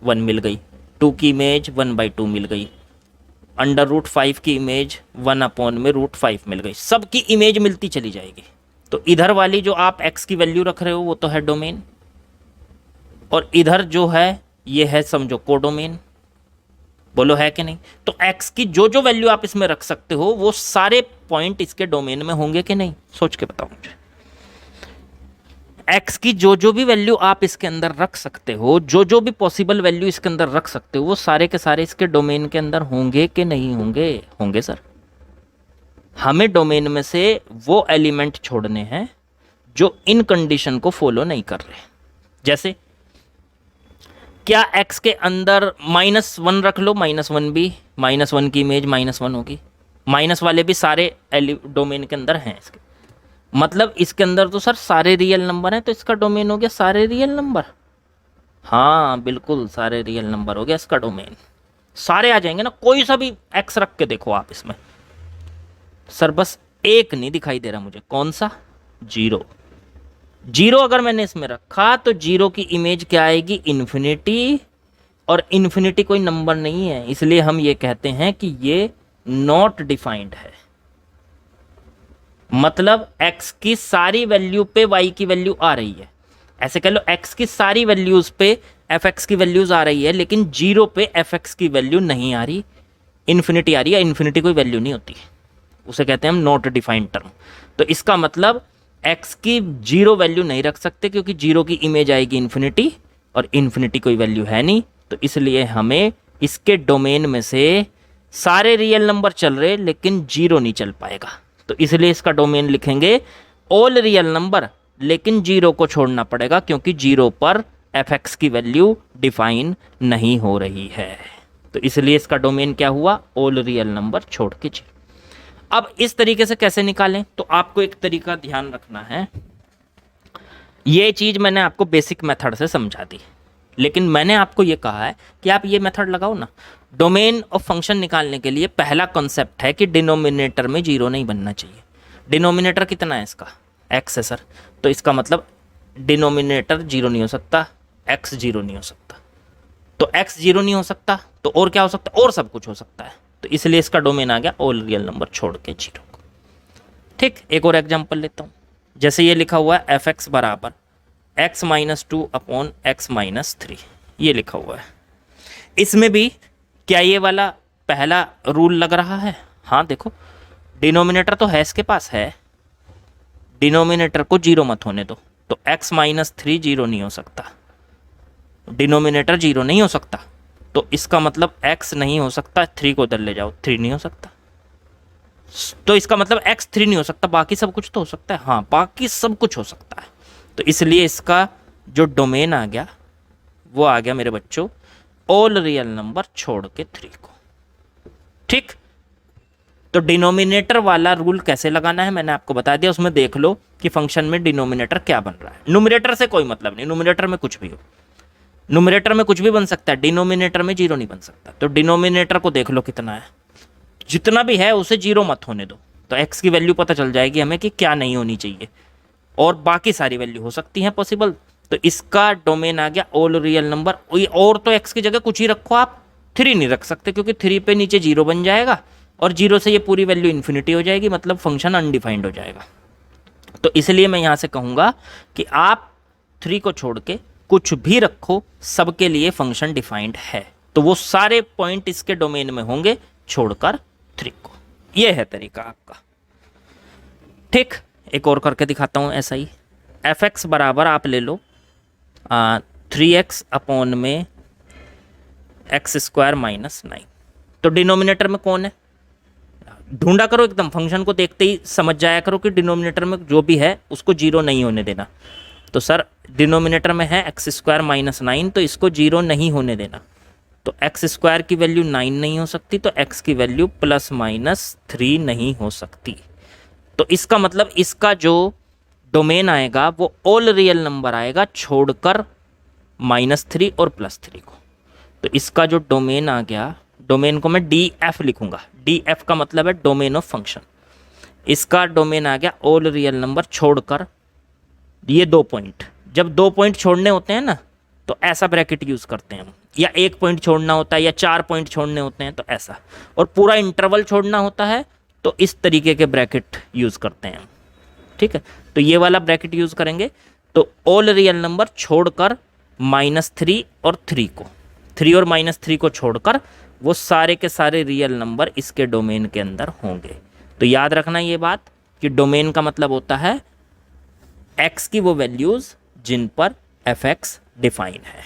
1 मिल गई, 2 की इमेज 1/2 मिल गई, √5 की इमेज 1/√5 मिल गई। सबकी इमेज मिलती चली जाएगी। तो इधर वाली जो आप x की वैल्यू रख रहे हो वो तो है डोमेन, और इधर जो है ये है समझो कोडोमेन। बोलो है कि नहीं। तो x की जो जो वैल्यू आप इसमें रख सकते हो वो सारे पॉइंट इसके डोमेन में होंगे कि नहीं, सोच के बताओ मुझे। x की जो जो भी वैल्यू आप इसके अंदर रख सकते हो, जो जो भी पॉसिबल वैल्यू इसके अंदर रख सकते हो, वो सारे के सारे इसके डोमेन के अंदर होंगे कि नहीं होंगे। होंगे सर। हमें डोमेन में से वो एलिमेंट छोड़ने हैं जो इन कंडीशन को फॉलो नहीं कर रहे। जैसे क्या x के अंदर -1 रख लो, -1 भी, -1 की इमेज -1 होगी, माइनस वाले भी सारे डोमेन के अंदर हैं इसके, मतलब इसके अंदर तो सर सारे रियल नंबर हैं, तो इसका डोमेन हो गया सारे रियल नंबर। हाँ बिल्कुल, सारे रियल नंबर हो गया इसका डोमेन, सारे आ जाएंगे ना, कोई सा भी x रख के देखो आप इसमें। सर बस एक नहीं दिखाई दे रहा मुझे, कौन सा? 0। 0 अगर मैंने इसमें रखा तो 0 की इमेज क्या आएगी? इन्फिनिटी, और इन्फिनिटी कोई नंबर नहीं है, इसलिए हम ये कहते हैं कि ये नॉट डिफाइंड है। मतलब x की सारी वैल्यू पे y की वैल्यू आ रही है, ऐसे कह लो x की सारी वैल्यूज पे fx की वैल्यूज आ रही है, लेकिन 0 पे fx की वैल्यू नहीं आ रही, इन्फिनिटी आ रही है। इन्फिनिटी कोई वैल्यू नहीं होती, उसे कहते हैं हम नॉट डिफाइंड टर्म। तो इसका मतलब x की 0 वैल्यू नहीं रख सकते, क्योंकि 0 की इमेज आएगी इन्फिनिटी, और इन्फिनिटी कोई वैल्यू है नहीं, तो इसलिए हमें इसके डोमेन में से सारे रियल नंबर चल रहे लेकिन 0 नहीं चल पाएगा, तो इसलिए इसका डोमेन लिखेंगे ऑल रियल नंबर, लेकिन 0 को छोड़ना पड़ेगा, क्योंकि 0 पर fx की वैल्यू डिफाइन नहीं हो रही है, तो इसलिए इसका डोमेन क्या हुआ? ऑल रियल नंबर छोड़ के 0। अब इस तरीके से कैसे निकालें? तो आपको एक तरीका ध्यान रखना है, ये चीज मैंने आपको बेसिक मेथड से समझा दी, लेकिन मैंने आपको ये कहा है कि आप ये मेथड लगाओ ना। डोमेन ऑफ फंक्शन निकालने के लिए पहला कॉन्सेप्ट है कि डिनोमिनेटर में 0 नहीं बनना चाहिए। डिनोमिनेटर कितना है इसका? x है सर, तो इसका मतलब डिनोमिनेटर 0 नहीं हो सकता, x 0 नहीं हो सकता, तो x 0 नहीं हो सकता तो और क्या हो सकता है? और सब कुछ हो सकता है, तो इसलिए इसका डोमेन आ गया ऑल रियल नंबर छोड़ के 0 को। ठीक, एक और एग्जांपल लेता हूँ, जैसे ये लिखा हुआ है fx बराबर x - 2 अपॉन x - 3, ये लिखा हुआ है। इसमें भी क्या ये वाला पहला रूल लग रहा है? हाँ देखो, डिनोमिनेटर तो है इसके पास है, डिनोमिनेटर को 0 मत होने दो, तो x - 3 0 नहीं हो सकता, डिनोमिनेटर 0 नहीं हो सकता, तो इसका मतलब x नहीं हो सकता, 3 को उधर ले जाओ, 3 नहीं हो सकता, तो इसका मतलब x 3 नहीं हो सकता, बाकी सब कुछ तो हो सकता है। हाँ, बाकी सब कुछ हो सकता है, तो इसलिए इसका जो डोमेन आ गया वो आ गया मेरे बच्चों ऑल रियल नंबर छोड़ के 3 को। ठीक, तो डिनोमिनेटर वाला रूल कैसे लगाना है मैंने आपको बता दिया, उसमें देख लो कि फंक्शन में डिनोमिनेटर क्या बन रहा है। न्यूमरेटर से कोई मतलब नहीं, न्यूमरेटर में कुछ भी हो, न्यूमरेटर में कुछ भी बन सकता है, डिनोमिनेटर में 0 नहीं बन सकता। तो डिनोमिनेटर को देख लो कितना है, जितना भी है उसे 0 मत होने दो, तो x की वैल्यू पता चल जाएगी हमें कि क्या नहीं होनी चाहिए, और बाकी सारी वैल्यू हो सकती हैं पॉसिबल। तो इसका डोमेन आ गया ऑल रियल नंबर, और तो x की जगह कुछ ही रखो आप, 3 नहीं रख सकते, क्योंकि 3 पे नीचे 0 बन जाएगा, और 0 से ये पूरी वैल्यू इन्फिनिटी हो जाएगी, मतलब फंक्शन अनडिफाइंड हो जाएगा। तो इसलिए मैं यहाँ से कहूँगा कि आप 3 को छोड़ के कुछ भी रखो, सबके लिए फंक्शन डिफाइंड है, तो वो सारे पॉइंट इसके डोमेन में होंगे छोड़कर 3 को। ये है तरीका आपका। ठीक, एक और करके दिखाता हूँ ऐसा ही। fx बराबर आप ले लो 3x अपॉन में x² - 9, तो डिनोमिनेटर में कौन है ढूंढा करो, एकदम फंक्शन को देखते ही समझ जाया करो कि डिनोमिनेटर में जो भी है उसको 0 नहीं होने देना। तो सर डिनोमिनेटर में है x² - 9, तो इसको 0 नहीं होने देना, तो x² की वैल्यू 9 नहीं हो सकती, तो x की वैल्यू +-3 नहीं हो सकती। तो इसका मतलब इसका जो डोमेन आएगा वो ऑल रियल नंबर आएगा छोड़कर -3 और +3 को। तो इसका जो डोमेन आ गया, डोमेन को मैं DF लिखूंगा, DF का मतलब है डोमेन ऑफ फंक्शन। इसका डोमेन आ गया ऑल रियल नंबर छोड़कर ये 2 पॉइंट। जब 2 पॉइंट छोड़ने होते हैं ना तो ऐसा ब्रैकेट यूज़ करते हैं हम, या 1 पॉइंट छोड़ना होता है या 4 पॉइंट छोड़ने होते हैं तो ऐसा, और पूरा इंटरवल छोड़ना होता है तो इस तरीके के ब्रैकेट यूज़ करते हैं हम। ठीक है, तो ये वाला ब्रैकेट यूज़ करेंगे, तो ऑल रियल नंबर छोड़कर -3 और 3 को, 3 और -3 को छोड़कर वो सारे के सारे रियल नंबर इसके डोमेन के अंदर होंगे। तो याद रखना ये बात कि डोमेन का मतलब होता है x की वो वैल्यूज़ जिन पर fx डिफाइन है।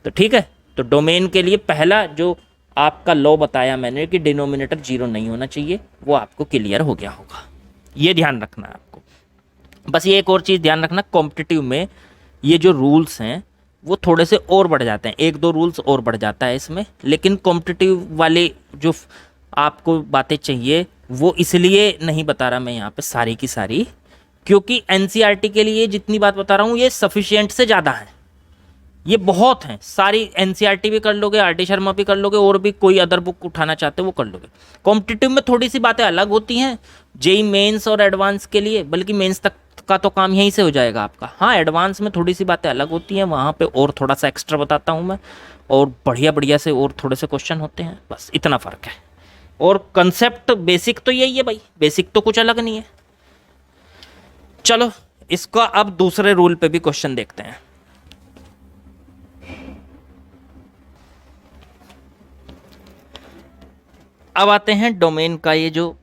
तो ठीक है, तो डोमेन के लिए पहला जो आपका लॉ बताया मैंने कि डिनोमिनेटर 0 नहीं होना चाहिए, वो आपको क्लियर हो गया होगा, ये ध्यान रखना है आपको। बस ये एक और चीज़ ध्यान रखना, कॉम्पिटिटिव में ये जो रूल्स हैं वो थोड़े से और बढ़ जाते हैं, एक दो रूल्स और बढ़ जाता है इसमें, लेकिन कॉम्पिटिटिव वाले जो आपको बातें चाहिए वो इसलिए नहीं बता रहा मैं यहाँ पे सारी की सारी, क्योंकि एनसीईआरटी के लिए जितनी बात बता रहा हूँ ये सफिशिएंट से ज़्यादा है, ये बहुत हैं सारी। एनसीईआरटी भी कर लोगे, आरटी शर्मा भी कर लोगे, और भी कोई अदर बुक उठाना चाहते हो वो कर लोगे। कॉम्पिटिटिव में थोड़ी सी बातें अलग होती हैं, जेई मेंस और एडवांस के लिए, बल्कि मेंस तक का तो काम यहीं से हो जाएगा आपका। हाँ, एडवांस में थोड़ी सी बातें अलग होती हैं, वहाँ पे और थोड़ा सा एक्स्ट्रा बताता हूँ मैं, और बढ़िया बढ़िया से और थोड़े से क्वेश्चन होते हैं, बस इतना फ़र्क है। और कंसेप्ट बेसिक तो यही है भाई, बेसिक तो कुछ अलग नहीं है। चलो इसका अब दूसरे रूल पे भी क्वेश्चन देखते हैं। अब आते हैं डोमेन का ये जो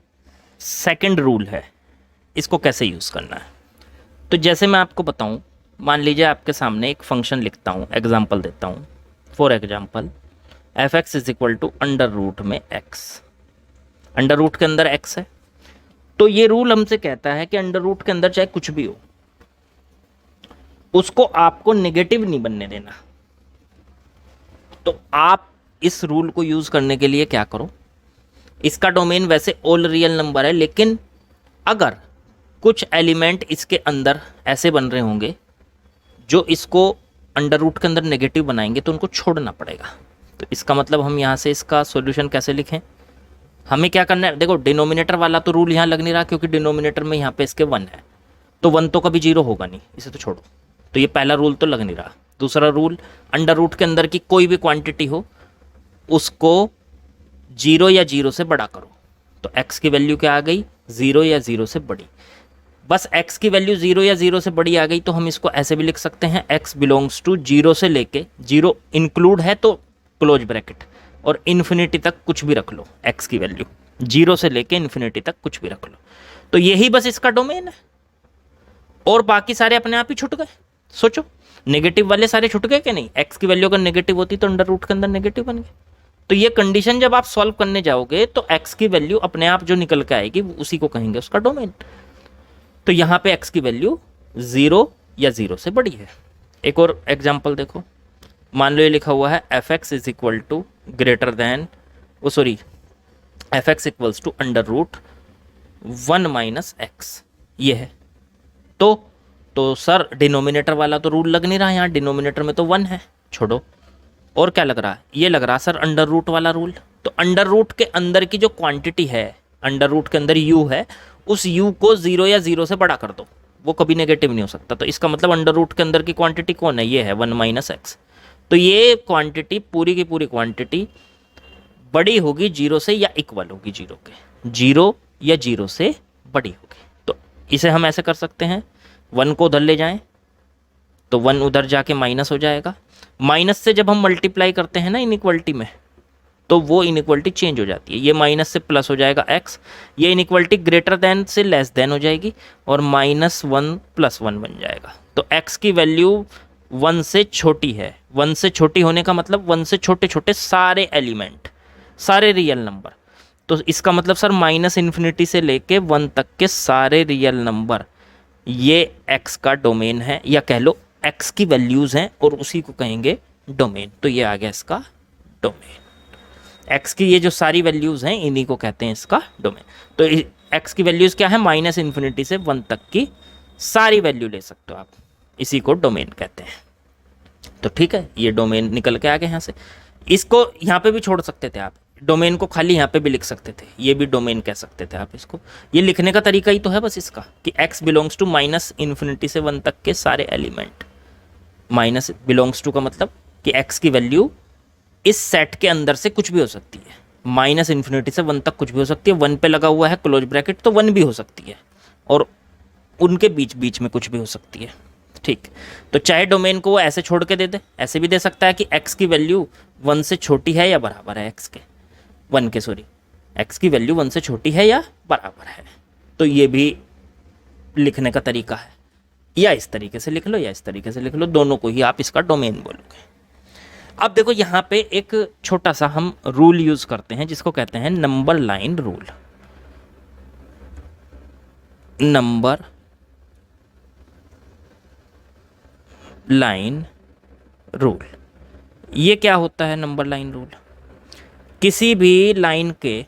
सेकंड रूल है, इसको कैसे यूज़ करना है। तो जैसे मैं आपको बताऊं, मान लीजिए आपके सामने एक फंक्शन लिखता हूं, एग्जांपल देता हूं। For example f x is equal to under root में एक्स, अंडर रूट के अंदर एक्स है। तो ये रूल हमसे कहता है कि अंडर रूट के अंदर चाहे कुछ भी हो, उसको आपको नेगेटिव नहीं बनने देना। तो आप इस रूल को यूज़ करने के लिए क्या करो, इसका डोमेन वैसे ऑल रियल नंबर है, लेकिन अगर कुछ एलिमेंट इसके अंदर ऐसे बन रहे होंगे जो इसको अंडर रूट के अंदर नेगेटिव बनाएंगे, तो उनको छोड़ना पड़ेगा। तो इसका मतलब हम यहाँ से इसका सॉल्यूशन कैसे लिखें, हमें क्या करना है, देखो डिनोमिनेटर वाला तो रूल यहाँ लग नहीं रहा, क्योंकि डिनोमिनेटर में यहाँ पे इसके 1 है, तो 1 तो कभी 0 होगा नहीं, इसे तो छोड़ो। तो ये पहला रूल तो लग नहीं रहा। दूसरा रूल, अंडर रूट के अंदर की कोई भी क्वांटिटी हो उसको 0 या 0 से बड़ा करो। तो x की वैल्यू क्या आ गई, 0 या 0 से बड़ी। बस x की वैल्यू 0 या 0 से बड़ी आ गई, तो हम इसको ऐसे भी लिख सकते हैं, x बिलोंग्स टू 0 से लेके 0 इंक्लूड है तो क्लोज ब्रैकेट, और इन्फिनिटी तक कुछ भी रख लो, x की वैल्यू 0 से लेके इन्फिनिटी तक कुछ भी रख लो। तो यही बस इसका डोमेन है, और बाकी सारे अपने आप ही छूट गए। सोचो, नेगेटिव वाले सारे छूट गए कि नहीं, x की वैल्यू अगर नेगेटिव होती तो अंडर रूट के अंदर नेगेटिव बन गए। तो ये कंडीशन जब आप सॉल्व करने जाओगे तो x की वैल्यू अपने आप जो निकल के आएगी उसी को कहेंगे उसका डोमेन। तो यहाँ पे x की वैल्यू 0 या 0 से बड़ी है। एक और एग्जांपल देखो, मान लो ये लिखा हुआ है f x is equal to greater than, f x equals to under root 1 minus x, ये है। तो सर डिनोमिनेटर वाला तो रूल लग नहीं रहा, यहाँ डिनोमिनेटर में तो 1 है, छोड़ो। और क्या लग रहा है, ये लग रहा सर अंडर रूट वाला रूल। तो अंडर रूट के अंदर की जो क्वांटिटी है, अंडर रूट के अंदर u है, उस u को 0 या 0 से बड़ा कर दो, वो कभी नेगेटिव नहीं हो सकता। तो इसका मतलब अंडर रूट के अंदर की क्वांटिटी कौन है, ये है 1 माइनस एक्स। तो ये क्वांटिटी पूरी की पूरी क्वांटिटी बड़ी होगी 0 से या इक्वल होगी 0 के, 0 या 0 से बड़ी होगी। तो इसे हम ऐसे कर सकते हैं, 1 को उधर ले जाएं तो 1 उधर जाके माइनस हो जाएगा, माइनस से जब हम मल्टीप्लाई करते हैं ना इनइक्वलिटी में, तो वो इनइक्वलिटी चेंज हो जाती है, ये माइनस से प्लस हो जाएगा x, ये इनइक्वलिटी ग्रेटर देन से लेस देन हो जाएगी, और -1 + 1 बन जाएगा। तो x की वैल्यू 1 से छोटी है, 1 से छोटी होने का मतलब 1 से छोटे छोटे सारे एलिमेंट, सारे रियल नंबर। तो इसका मतलब सर -∞ से लेके 1 तक के सारे रियल नंबर, ये x का डोमेन है, या कह लो x की वैल्यूज़ हैं और उसी को कहेंगे डोमेन। तो ये आ गया इसका डोमेन। x की ये जो सारी वैल्यूज़ हैं इन्हीं को कहते हैं इसका डोमेन। तो x की वैल्यूज़ क्या है, -∞ से 1 तक की सारी वैल्यू ले सकते हो आप, इसी को डोमेन कहते हैं। तो ठीक है, ये डोमेन निकल के आ गया यहाँ से। इसको यहाँ पे भी छोड़ सकते थे आप, डोमेन को खाली यहाँ पे भी लिख सकते थे, ये भी डोमेन कह सकते थे आप इसको। ये लिखने का तरीका ही तो है बस इसका, कि x बिलोंग्स टू -∞ से 1 तक के सारे एलिमेंट। माइनस बिलोंग्स टू का मतलब कि x की वैल्यू इस सेट के अंदर से कुछ भी हो सकती है, -∞ से 1 तक कुछ भी हो सकती है, 1 पे लगा हुआ है क्लोज ब्रैकेट तो 1 भी हो सकती है, और उनके बीच बीच में कुछ भी हो सकती है। ठीक, तो चाहे डोमेन को वो ऐसे छोड़ के दे दे, ऐसे भी दे सकता है कि x की वैल्यू 1 से छोटी है या बराबर है x की वैल्यू 1 से छोटी है या बराबर है। तो ये भी लिखने का तरीका है, या इस तरीके से लिख लो या इस तरीके से लिख लो, दोनों को ही आप इसका डोमेन बोलोगे। अब देखो यहाँ पे एक छोटा सा हम रूल यूज करते हैं जिसको कहते हैं number line rule. Number line rule. ये क्या होता है नंबर लाइन रूल? किसी भी लाइन के,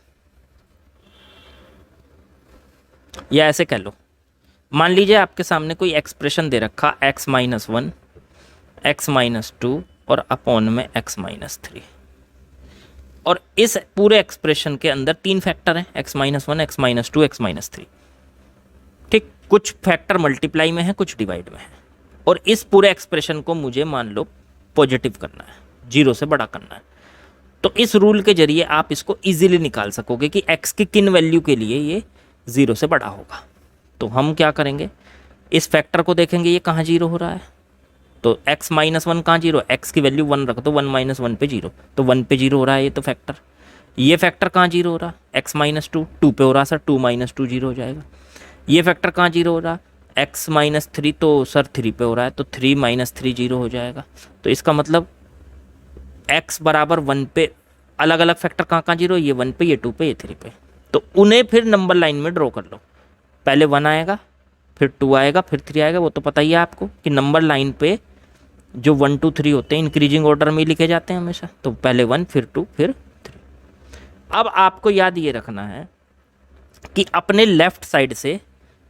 या ऐसे कह लो, मान लीजिए आपके सामने कोई एक्सप्रेशन दे रखा x-1, x-2 और अपॉन में x-3, और इस पूरे एक्सप्रेशन के अंदर 3 फैक्टर हैं, x-1, x-2, x-3। ठीक, कुछ फैक्टर मल्टीप्लाई में है, कुछ डिवाइड में है, और इस पूरे एक्सप्रेशन को मुझे मान लो पॉजिटिव करना है, 0 से बड़ा करना है। तो इस रूल के जरिए आप इसको इजीली निकाल सकोगे कि x की किन वैल्यू के लिए ये 0 से बड़ा होगा। तो हम क्या करेंगे, इस फैक्टर को देखेंगे ये कहाँ 0 हो रहा है, तो x-1 कहाँ 0, x की वैल्यू 1 रख दो, 1 - 1 पे 0, तो 1 पे 0 हो रहा है ये तो फैक्टर। ये फैक्टर कहाँ 0 हो रहा है, x-2, 2 पे हो रहा है सर, 2 - 2 0 हो जाएगा। ये फैक्टर कहाँ 0 हो रहा है, x-3, तो सर 3 पे हो रहा है, तो 3 - 3 0 हो जाएगा। तो इसका मतलब x बराबर 1 पे अलग अलग फैक्टर कहाँ कहाँ 0, ये 1 पे, ये 2 पे, ये 3 पे। तो उन्हें फिर नंबर लाइन में ड्रॉ कर लो। पहले 1 आएगा, फिर 2 आएगा, फिर 3 आएगा। वो तो पता ही है आपको कि नंबर लाइन पे जो 1 2 3 होते हैं इंक्रीजिंग ऑर्डर में लिखे जाते हैं हमेशा। तो पहले 1, फिर 2, फिर 3। अब आपको याद ये रखना है कि अपने लेफ्ट साइड से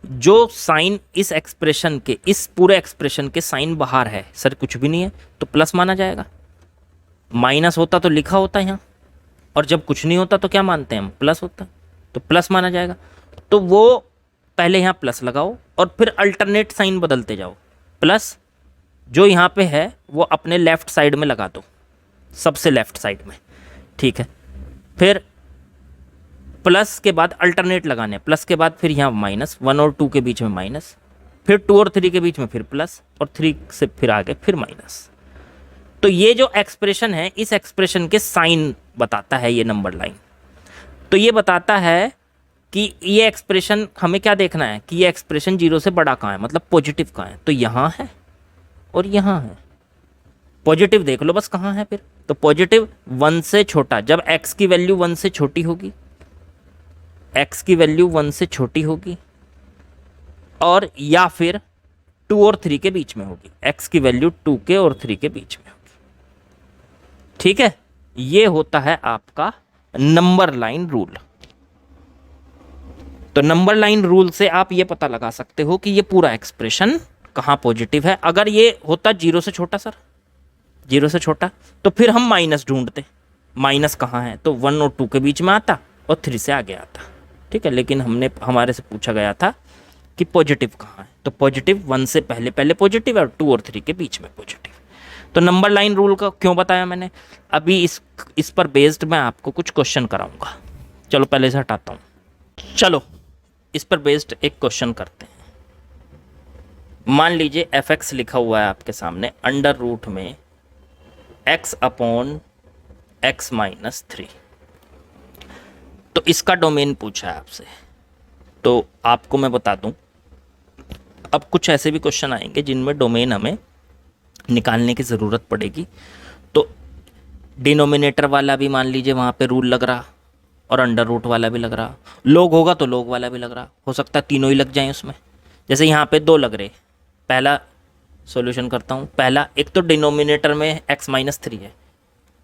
जो साइन इस एक्सप्रेशन के, इस पूरे एक्सप्रेशन के साइन बाहर है, सर कुछ भी नहीं है तो प्लस माना जाएगा। माइनस होता तो लिखा होता यहाँ, और जब कुछ नहीं होता तो क्या मानते हैं हम, प्लस होता, तो प्लस माना जाएगा। तो वो पहले यहाँ प्लस लगाओ और फिर अल्टरनेट साइन बदलते जाओ। प्लस जो यहाँ पे है वो अपने लेफ्ट साइड में लगा दो, सबसे लेफ्ट साइड में, ठीक है। फिर प्लस के बाद अल्टरनेट लगाने, प्लस के बाद फिर यहाँ माइनस, 1 और 2 के बीच में माइनस, फिर 2 और 3 के बीच में फिर प्लस, और 3 से फिर आगे फिर माइनस। तो ये जो एक्सप्रेशन है, इस एक्सप्रेशन के साइन बताता है ये नंबर लाइन। तो ये बताता है कि ये एक्सप्रेशन, हमें क्या देखना है कि ये एक्सप्रेशन 0 से बड़ा कहाँ है, मतलब पॉजिटिव कहाँ है। तो यहाँ है और यहाँ है, पॉजिटिव देख लो बस कहाँ है फिर। तो पॉजिटिव 1 से छोटा, जब x की वैल्यू 1 से छोटी होगी, x की वैल्यू 1 से छोटी होगी, और या फिर 2 और 3 के बीच में होगी, x की वैल्यू 2 के और 3 के बीच में होगी, ठीक है। ये होता है आपका नंबर लाइन रूल। तो नंबर लाइन रूल से आप ये पता लगा सकते हो कि ये पूरा एक्सप्रेशन कहाँ पॉजिटिव है। अगर ये होता 0 से छोटा, सर 0 से छोटा, तो फिर हम माइनस ढूंढते, माइनस कहाँ है, तो 1 और 2 के बीच में आता और 3 से आगे आता, ठीक है। लेकिन हमारे से पूछा गया था कि पॉजिटिव कहाँ है, तो पॉजिटिव 1 से पहले पहले पॉजिटिव और 2 और 3 के बीच में पॉजिटिव। तो नंबर लाइन रूल का क्यों बताया मैंने, अभी इस पर बेस्ड मैं आपको कुछ क्वेश्चन कराऊंगा। चलो पहले से हटाता हूँ, चलो इस पर बेस्ड एक क्वेश्चन करते हैं। मान लीजिए f(x) लिखा हुआ है आपके सामने अंडर रूट में x अपॉन x-3। तो इसका डोमेन पूछा है आपसे, तो आपको मैं बता दूं, अब कुछ ऐसे भी क्वेश्चन आएंगे जिनमें डोमेन हमें निकालने की ज़रूरत पड़ेगी। तो डिनोमिनेटर वाला भी मान लीजिए वहाँ पे रूल लग रहा, और अंडर रूट वाला भी लग रहा, लोग होगा तो लोग वाला भी लग रहा, हो सकता है तीनों ही लग जाएं उसमें। जैसे यहाँ पे 2 लग रहे, पहला सॉल्यूशन करता हूँ। पहला, एक तो डिनोमिनेटर में x-3 है,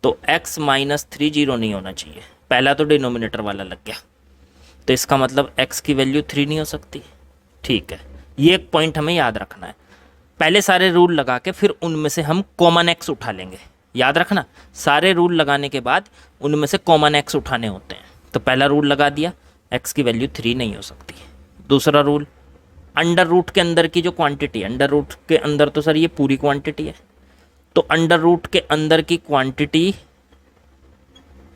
तो x-3 0 नहीं होना चाहिए, पहला तो डिनोमिनेटर वाला लग गया, तो इसका मतलब x की वैल्यू 3 नहीं हो सकती, ठीक है। ये एक पॉइंट हमें याद रखना है। पहले सारे रूल लगा के फिर उनमें से हम कॉमन x उठा लेंगे, याद रखना, सारे रूल लगाने के बाद उनमें से कॉमन x उठाने होते हैं। तो पहला रूल लगा दिया, x की वैल्यू 3 नहीं हो सकती। दूसरा रूल, अंडर रूट के अंदर की जो क्वांटिटी, अंडर रूट के अंदर तो सर ये पूरी क्वांटिटी है, तो अंडर रूट के अंदर की क्वांटिटी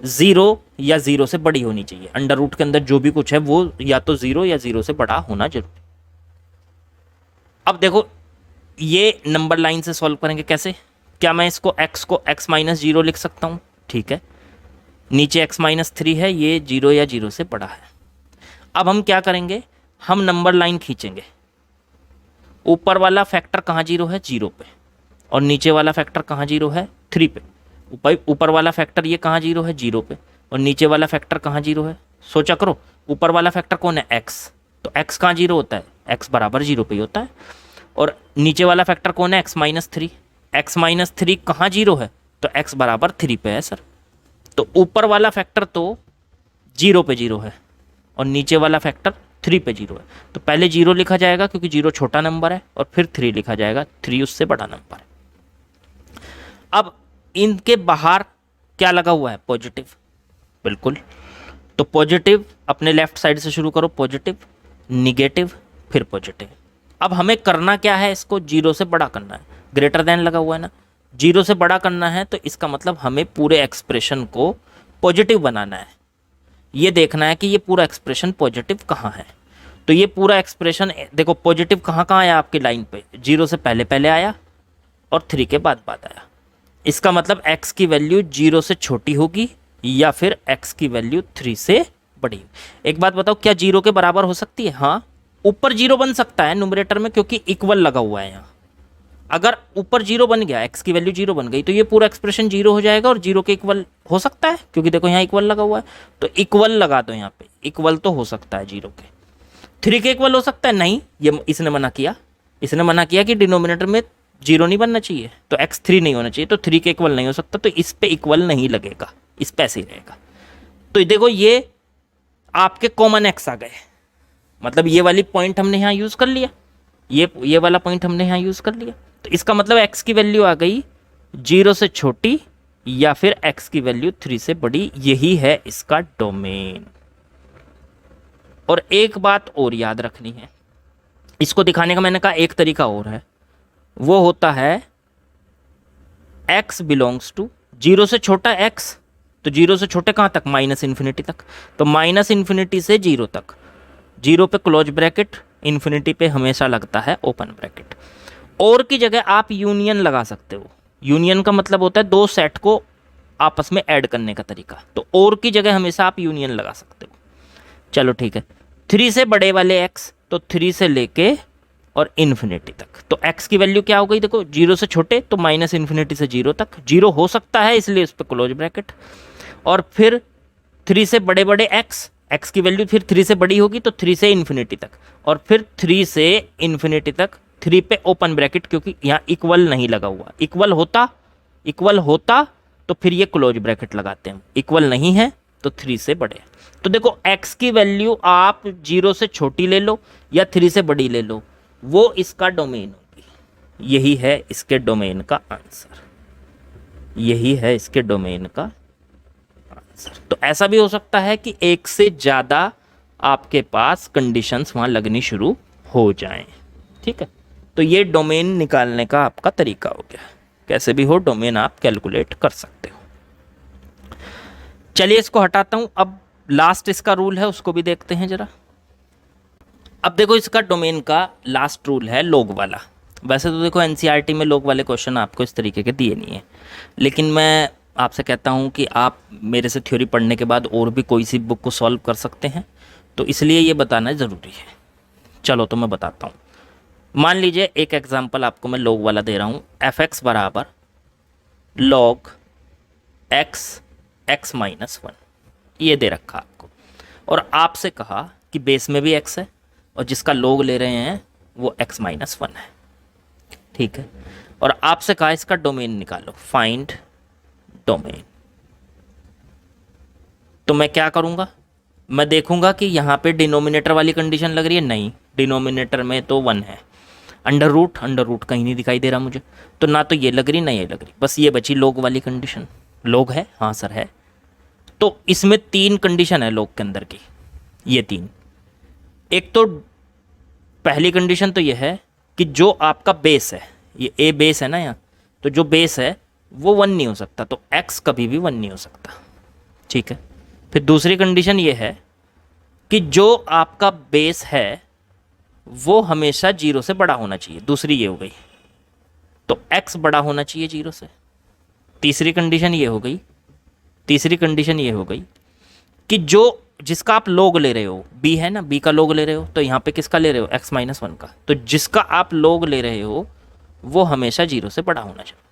0 या 0 से बड़ी होनी चाहिए। अंडर रूट के अंदर जो भी कुछ है वो या तो 0 या 0 से बड़ा होना जरूरी। अब देखो ये नंबर लाइन से सॉल्व करेंगे कैसे, क्या मैं इसको x को x-0 लिख सकता हूँ, ठीक है। नीचे x-3 है, ये 0 या 0 से बड़ा है। अब हम क्या करेंगे, हम नंबर लाइन खींचेंगे। ऊपर वाला फैक्टर कहाँ 0 है, 0 पे, और नीचे वाला फैक्टर कहाँ 0 है, 3 पे। ऊपर वाला फैक्टर ये कहाँ 0 है, 0 पे, और नीचे वाला फैक्टर कहाँ 0 है, सोचा करो। ऊपर वाला फैक्टर कौन है, x, तो x कहाँ 0 होता है, x बराबर 0 पे ही होता है। और नीचे वाला फैक्टर कौन है, x minus three. X minus three कहाँ जीरो है, तो x बराबर थ्री पे है सर। तो ऊपर वाला फैक्टर तो जीरो पे जीरो है और नीचे वाला फैक्टर थ्री पे जीरो है। तो पहले जीरो लिखा जाएगा क्योंकि जीरो छोटा नंबर है, और फिर थ्री लिखा जाएगा, थ्री उससे बड़ा नंबर है। अब इनके बाहर क्या लगा हुआ है, पॉजिटिव, बिल्कुल। तो पॉजिटिव अपने लेफ्ट साइड से शुरू करो, पॉजिटिव, निगेटिव, फिर पॉजिटिव। अब हमें करना क्या है, इसको जीरो से बड़ा करना है, ग्रेटर देन लगा हुआ है ना, जीरो से बड़ा करना है। तो इसका मतलब हमें पूरे एक्सप्रेशन को पॉजिटिव बनाना है। ये देखना है कि ये पूरा एक्सप्रेशन पॉजिटिव कहाँ है। तो ये पूरा एक्सप्रेशन देखो, पॉजिटिव कहाँ कहाँ आया आपकी लाइन पे, जीरो से पहले पहले आया और थ्री के बाद बाद आया। इसका मतलब x की वैल्यू जीरो से छोटी होगी या फिर x की वैल्यू थ्री से बड़ी। एक बात बताओ, क्या जीरो के बराबर हो सकती है? हाँ, ऊपर जीरो बन सकता है न्यूमरेटर में, क्योंकि इक्वल लगा हुआ है यहाँ। अगर ऊपर जीरो बन गया, x की वैल्यू जीरो बन गई, तो ये पूरा एक्सप्रेशन जीरो हो जाएगा और जीरो के इक्वल हो सकता है, क्योंकि देखो यहाँ इक्वल लगा हुआ है। तो इक्वल लगा दो यहाँ पे, इक्वल तो हो सकता है जीरो के। थ्री के इक्वल हो सकता है? नहीं, ये इसने मना किया। इसने मना किया कि डिनोमिनेटर में जीरो नहीं बनना चाहिए, तो x थ्री नहीं होना चाहिए, तो थ्री के इक्वल नहीं हो सकता, तो इस पे इक्वल नहीं लगेगा, इस पे ऐसे ही रहेगा। तो देखो ये आपके कॉमन x आ गए, मतलब ये वाली पॉइंट हमने यहाँ यूज कर लिया, ये वाला पॉइंट हमने यहाँ यूज कर लिया। तो इसका मतलब x की वैल्यू आ गई जीरो से छोटी या फिर x की वैल्यू थ्री से बड़ी। यही है इसका डोमेन। और एक बात और याद रखनी है, इसको दिखाने का मैंने कहा एक तरीका और है, वो होता है x बिलोंग्स टू जीरो से छोटा x। तो जीरो से छोटे कहाँ तक, माइनस इन्फिनिटी तक। तो माइनस इन्फिनिटी से जीरो तक, जीरो पे क्लोज ब्रैकेट, इन्फिनिटी पे हमेशा लगता है ओपन ब्रैकेट। और की जगह आप यूनियन लगा सकते हो। यूनियन का मतलब होता है दो सेट को आपस में ऐड करने का तरीका। तो और की जगह हमेशा आप यूनियन लगा सकते हो। चलो ठीक है, थ्री से बड़े वाले x, तो थ्री से लेके और इन्फिनिटी तक। तो x की वैल्यू क्या हो गई, देखो जीरो से छोटे तो माइनस इन्फिनिटी से जीरो तक, जीरो हो सकता है इसलिए उस पर क्लोज ब्रैकेट। और फिर थ्री से बड़े बड़े x की वैल्यू फिर थ्री से बड़ी होगी तो थ्री से इन्फिनिटी तक, और फिर थ्री से इन्फिनिटी तक, थ्री पे ओपन ब्रैकेट, क्योंकि यहाँ इक्वल नहीं लगा हुआ। इक्वल होता तो फिर ये क्लोज ब्रैकेट लगाते हैं, इक्वल नहीं है तो थ्री से बड़े। तो देखो x की वैल्यू आप जीरो से छोटी ले लो या थ्री से बड़ी ले लो, वो इसका डोमेन होगी। यही है इसके डोमेन का आंसर, यही है इसके डोमेन का आंसर। तो ऐसा भी हो सकता है कि एक से ज़्यादा आपके पास कंडीशंस वहाँ लगनी शुरू हो जाएं, ठीक है। तो ये डोमेन निकालने का आपका तरीका हो गया। कैसे भी हो डोमेन आप कैलकुलेट कर सकते हो। चलिए इसको हटाता हूँ। अब लास्ट इसका रूल है, उसको भी देखते हैं जरा। अब देखो इसका डोमेन का लास्ट रूल है लोग वाला। वैसे तो देखो एनसीईआरटी में लोग वाले क्वेश्चन आपको इस तरीके के दिए नहीं है, लेकिन मैं आपसे कहता हूँ कि आप मेरे से थ्योरी पढ़ने के बाद और भी कोई सी बुक को सॉल्व कर सकते हैं, तो इसलिए ये बताना ज़रूरी है। चलो तो मैं बताता हूँ। मान लीजिए एक एग्जांपल आपको मैं लोग वाला दे रहा हूँ, एफ एक्स बराबर लॉग एक्स माइनस वन, ये दे रखा आपको, और आपसे कहा कि बेस में भी एक्स है और जिसका लोग ले रहे हैं वो एक्स माइनस वन है, ठीक है। और आपसे कहा इसका डोमेन निकालो, फाइंड डोमेन। तो मैं क्या करूँगा, मैं देखूंगा कि यहाँ पे डिनोमिनेटर वाली कंडीशन लग रही है, नहीं, डिनोमिनेटर में तो वन है। अंडर रूट कहीं नहीं दिखाई दे रहा मुझे, तो ना तो ये लग रही ना ये लग रही, बस ये बची लोग वाली कंडीशन। लोग है, हाँ सर है। तो इसमें तीन कंडीशन है लोग के अंदर की, ये तीन। एक तो पहली कंडीशन तो ये है कि जो आपका बेस है, ये ए बेस है ना यहाँ, तो जो बेस है वो वन नहीं हो सकता, तो एक्स कभी भी वन नहीं हो सकता, ठीक है। फिर दूसरी कंडीशन ये है कि जो आपका बेस है वो हमेशा जीरो से बड़ा होना चाहिए, दूसरी ये हो गई, तो एक्स बड़ा होना चाहिए जीरो से। तीसरी कंडीशन ये हो गई कि जो जिसका आप लोग ले रहे हो, बी है ना, बी का लोग ले रहे हो, तो यहाँ पे किसका ले रहे हो, एक्स माइनस वन का, तो जिसका आप लोग ले रहे हो वो हमेशा जीरो से बड़ा होना चाहिए।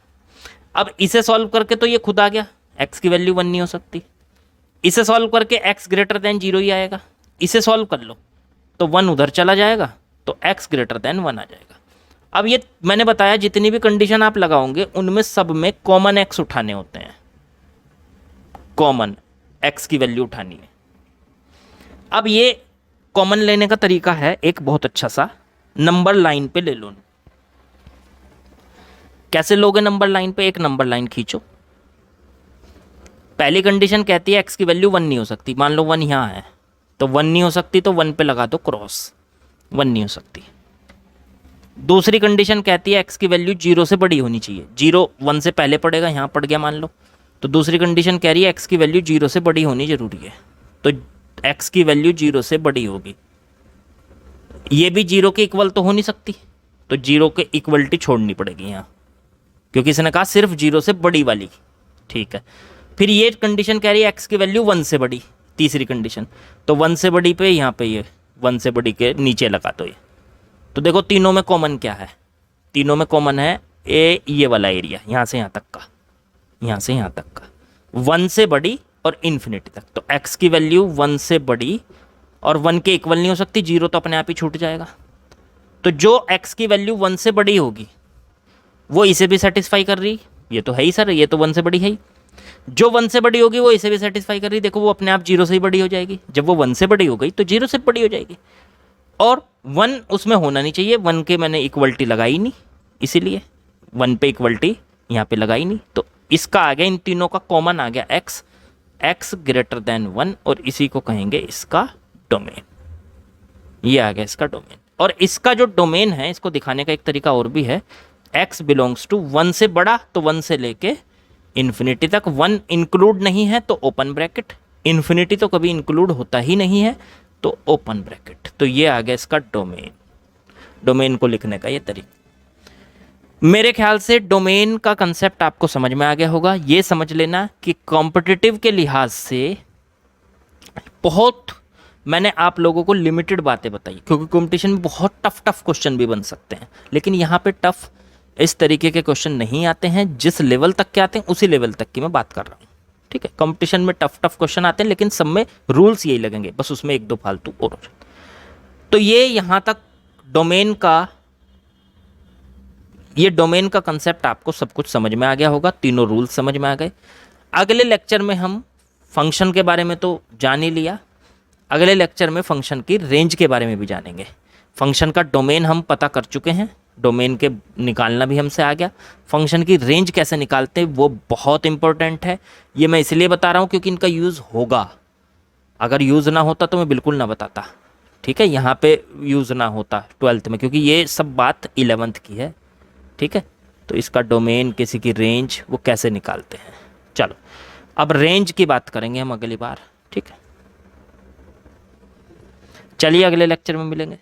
अब इसे सॉल्व करके तो ये खुद आ गया, एक्स की वैल्यू वन नहीं हो सकती। इसे सॉल्व करके एक्स ग्रेटर देन जीरो ही आएगा। इसे सॉल्व कर लो तो वन उधर चला जाएगा, तो एक्स ग्रेटर देन वन आ जाएगा। अब ये मैंने बताया जितनी भी कंडीशन आप लगाओगे उनमें सब में कॉमन एक्स उठाने होते हैं, कॉमन एक्स की वैल्यू उठानी है। अब ये कॉमन लेने का तरीका है एक बहुत अच्छा सा, नंबर लाइन पे ले लो। कैसे लोगे नंबर लाइन पे? एक नंबर लाइन खींचो। पहली कंडीशन कहती है एक्स की वैल्यू 1 नहीं हो सकती, मान लो 1 यहाँ है तो 1 नहीं हो सकती, तो 1 पे लगा दो क्रॉस, 1 नहीं हो सकती। दूसरी कंडीशन कहती है एक्स की वैल्यू 0 से बड़ी होनी चाहिए, 0 1 से पहले पड़ेगा, यहाँ पड़ गया मान लो, तो दूसरी कंडीशन कह रही है एक्स की वैल्यू 0 से बड़ी होनी जरूरी है, तो एक्स की वैल्यू 0 से बड़ी होगी। ये भी 0 के इक्वल तो हो नहीं सकती, तो 0 के इक्वलिटी छोड़नी पड़ेगी यहाँ, क्योंकि इसने कहा सिर्फ 0 से बड़ी वाली। ठीक है, फिर ये कंडीशन कह रही है एक्स की वैल्यू 1 से बड़ी, तीसरी कंडीशन, तो 1 से बड़ी पे यहाँ पे ये 1 से बड़ी के नीचे लगा दो ये। तो देखो तीनों में कॉमन क्या है? तीनों में कॉमन है ये वाला एरिया, यहाँ से यहाँ तक का, यहाँ से यहाँ तक का, 1 से बड़ी और इन्फिनिटी तक। तो x की वैल्यू 1 से बड़ी और 1 के इक्वल नहीं हो सकती, 0 तो अपने आप ही छूट जाएगा। तो जो x की वैल्यू 1 से बड़ी होगी वो इसे भी सेटिस्फाई कर रही, ये तो है ही सर, ये तो 1 से बड़ी है ही। जो 1 से बड़ी होगी वो इसे भी सेटिस्फाई कर रही, देखो वो अपने आप 0 से ही बड़ी हो जाएगी। जब वो 1 से बड़ी हो गई तो 0 से बड़ी हो जाएगी, और 1 उसमें होना नहीं चाहिए, 1 के मैंने इक्वलिटी लगाई नहीं, इसीलिए 1 पे इक्वलिटी यहाँ पे लगाई नहीं। तो इसका आ गया, इन तीनों का कॉमन आ गया x, x ग्रेटर देन 1, और इसी को कहेंगे इसका डोमेन। ये आ गया इसका डोमेन। और इसका जो डोमेन है इसको दिखाने का एक तरीका और भी है, x बिलोंग्स टू 1 से बड़ा तो 1 से लेके इन्फिनिटी तक, 1 इंक्लूड नहीं है तो ओपन ब्रैकेट, इन्फिनिटी तो कभी इंक्लूड होता ही नहीं है तो ओपन ब्रैकेट। तो ये आ गया इसका डोमेन, डोमेन को लिखने का ये तरीका। मेरे ख्याल से डोमेन का कंसेप्ट आपको समझ में आ गया होगा। ये समझ लेना कि कॉम्पिटिटिव के लिहाज से बहुत मैंने आप लोगों को लिमिटेड बातें बताई, क्योंकि कंपटीशन में बहुत टफ क्वेश्चन भी बन सकते हैं, लेकिन यहाँ पे टफ इस तरीके के क्वेश्चन नहीं आते हैं। जिस लेवल तक के आते हैं उसी लेवल तक की मैं बात कर रहा हूँ। ठीक है, कंपटीशन में टफ क्वेश्चन आते हैं, लेकिन सब में रूल्स यही लगेंगे, बस उसमें एक दो फालतू और हो जाते। तो ये यहाँ तक डोमेन का, ये डोमेन का कंसेप्ट आपको सब कुछ समझ में आ गया होगा, तीनों रूल्स समझ में आ गए। अगले लेक्चर में हम फंक्शन के बारे में तो जान ही लिया, अगले लेक्चर में फंक्शन की रेंज के बारे में भी जानेंगे। फंक्शन का डोमेन हम पता कर चुके हैं, डोमेन के निकालना भी हमसे आ गया, फंक्शन की रेंज कैसे निकालते हैं वो बहुत इंपॉर्टेंट है। ये मैं इसलिए बता रहा हूँ क्योंकि इनका यूज़ होगा, अगर यूज़ ना होता तो मैं बिल्कुल ना बताता। ठीक है, यहाँ पे यूज़ ना होता 12th में, क्योंकि ये सब बात 11th की है। ठीक है, तो इसका डोमेन, किसी की रेंज, वो कैसे निकालते हैं। चलो अब रेंज की बात करेंगे हम अगली बार। ठीक है, चलिए अगले लेक्चर में मिलेंगे।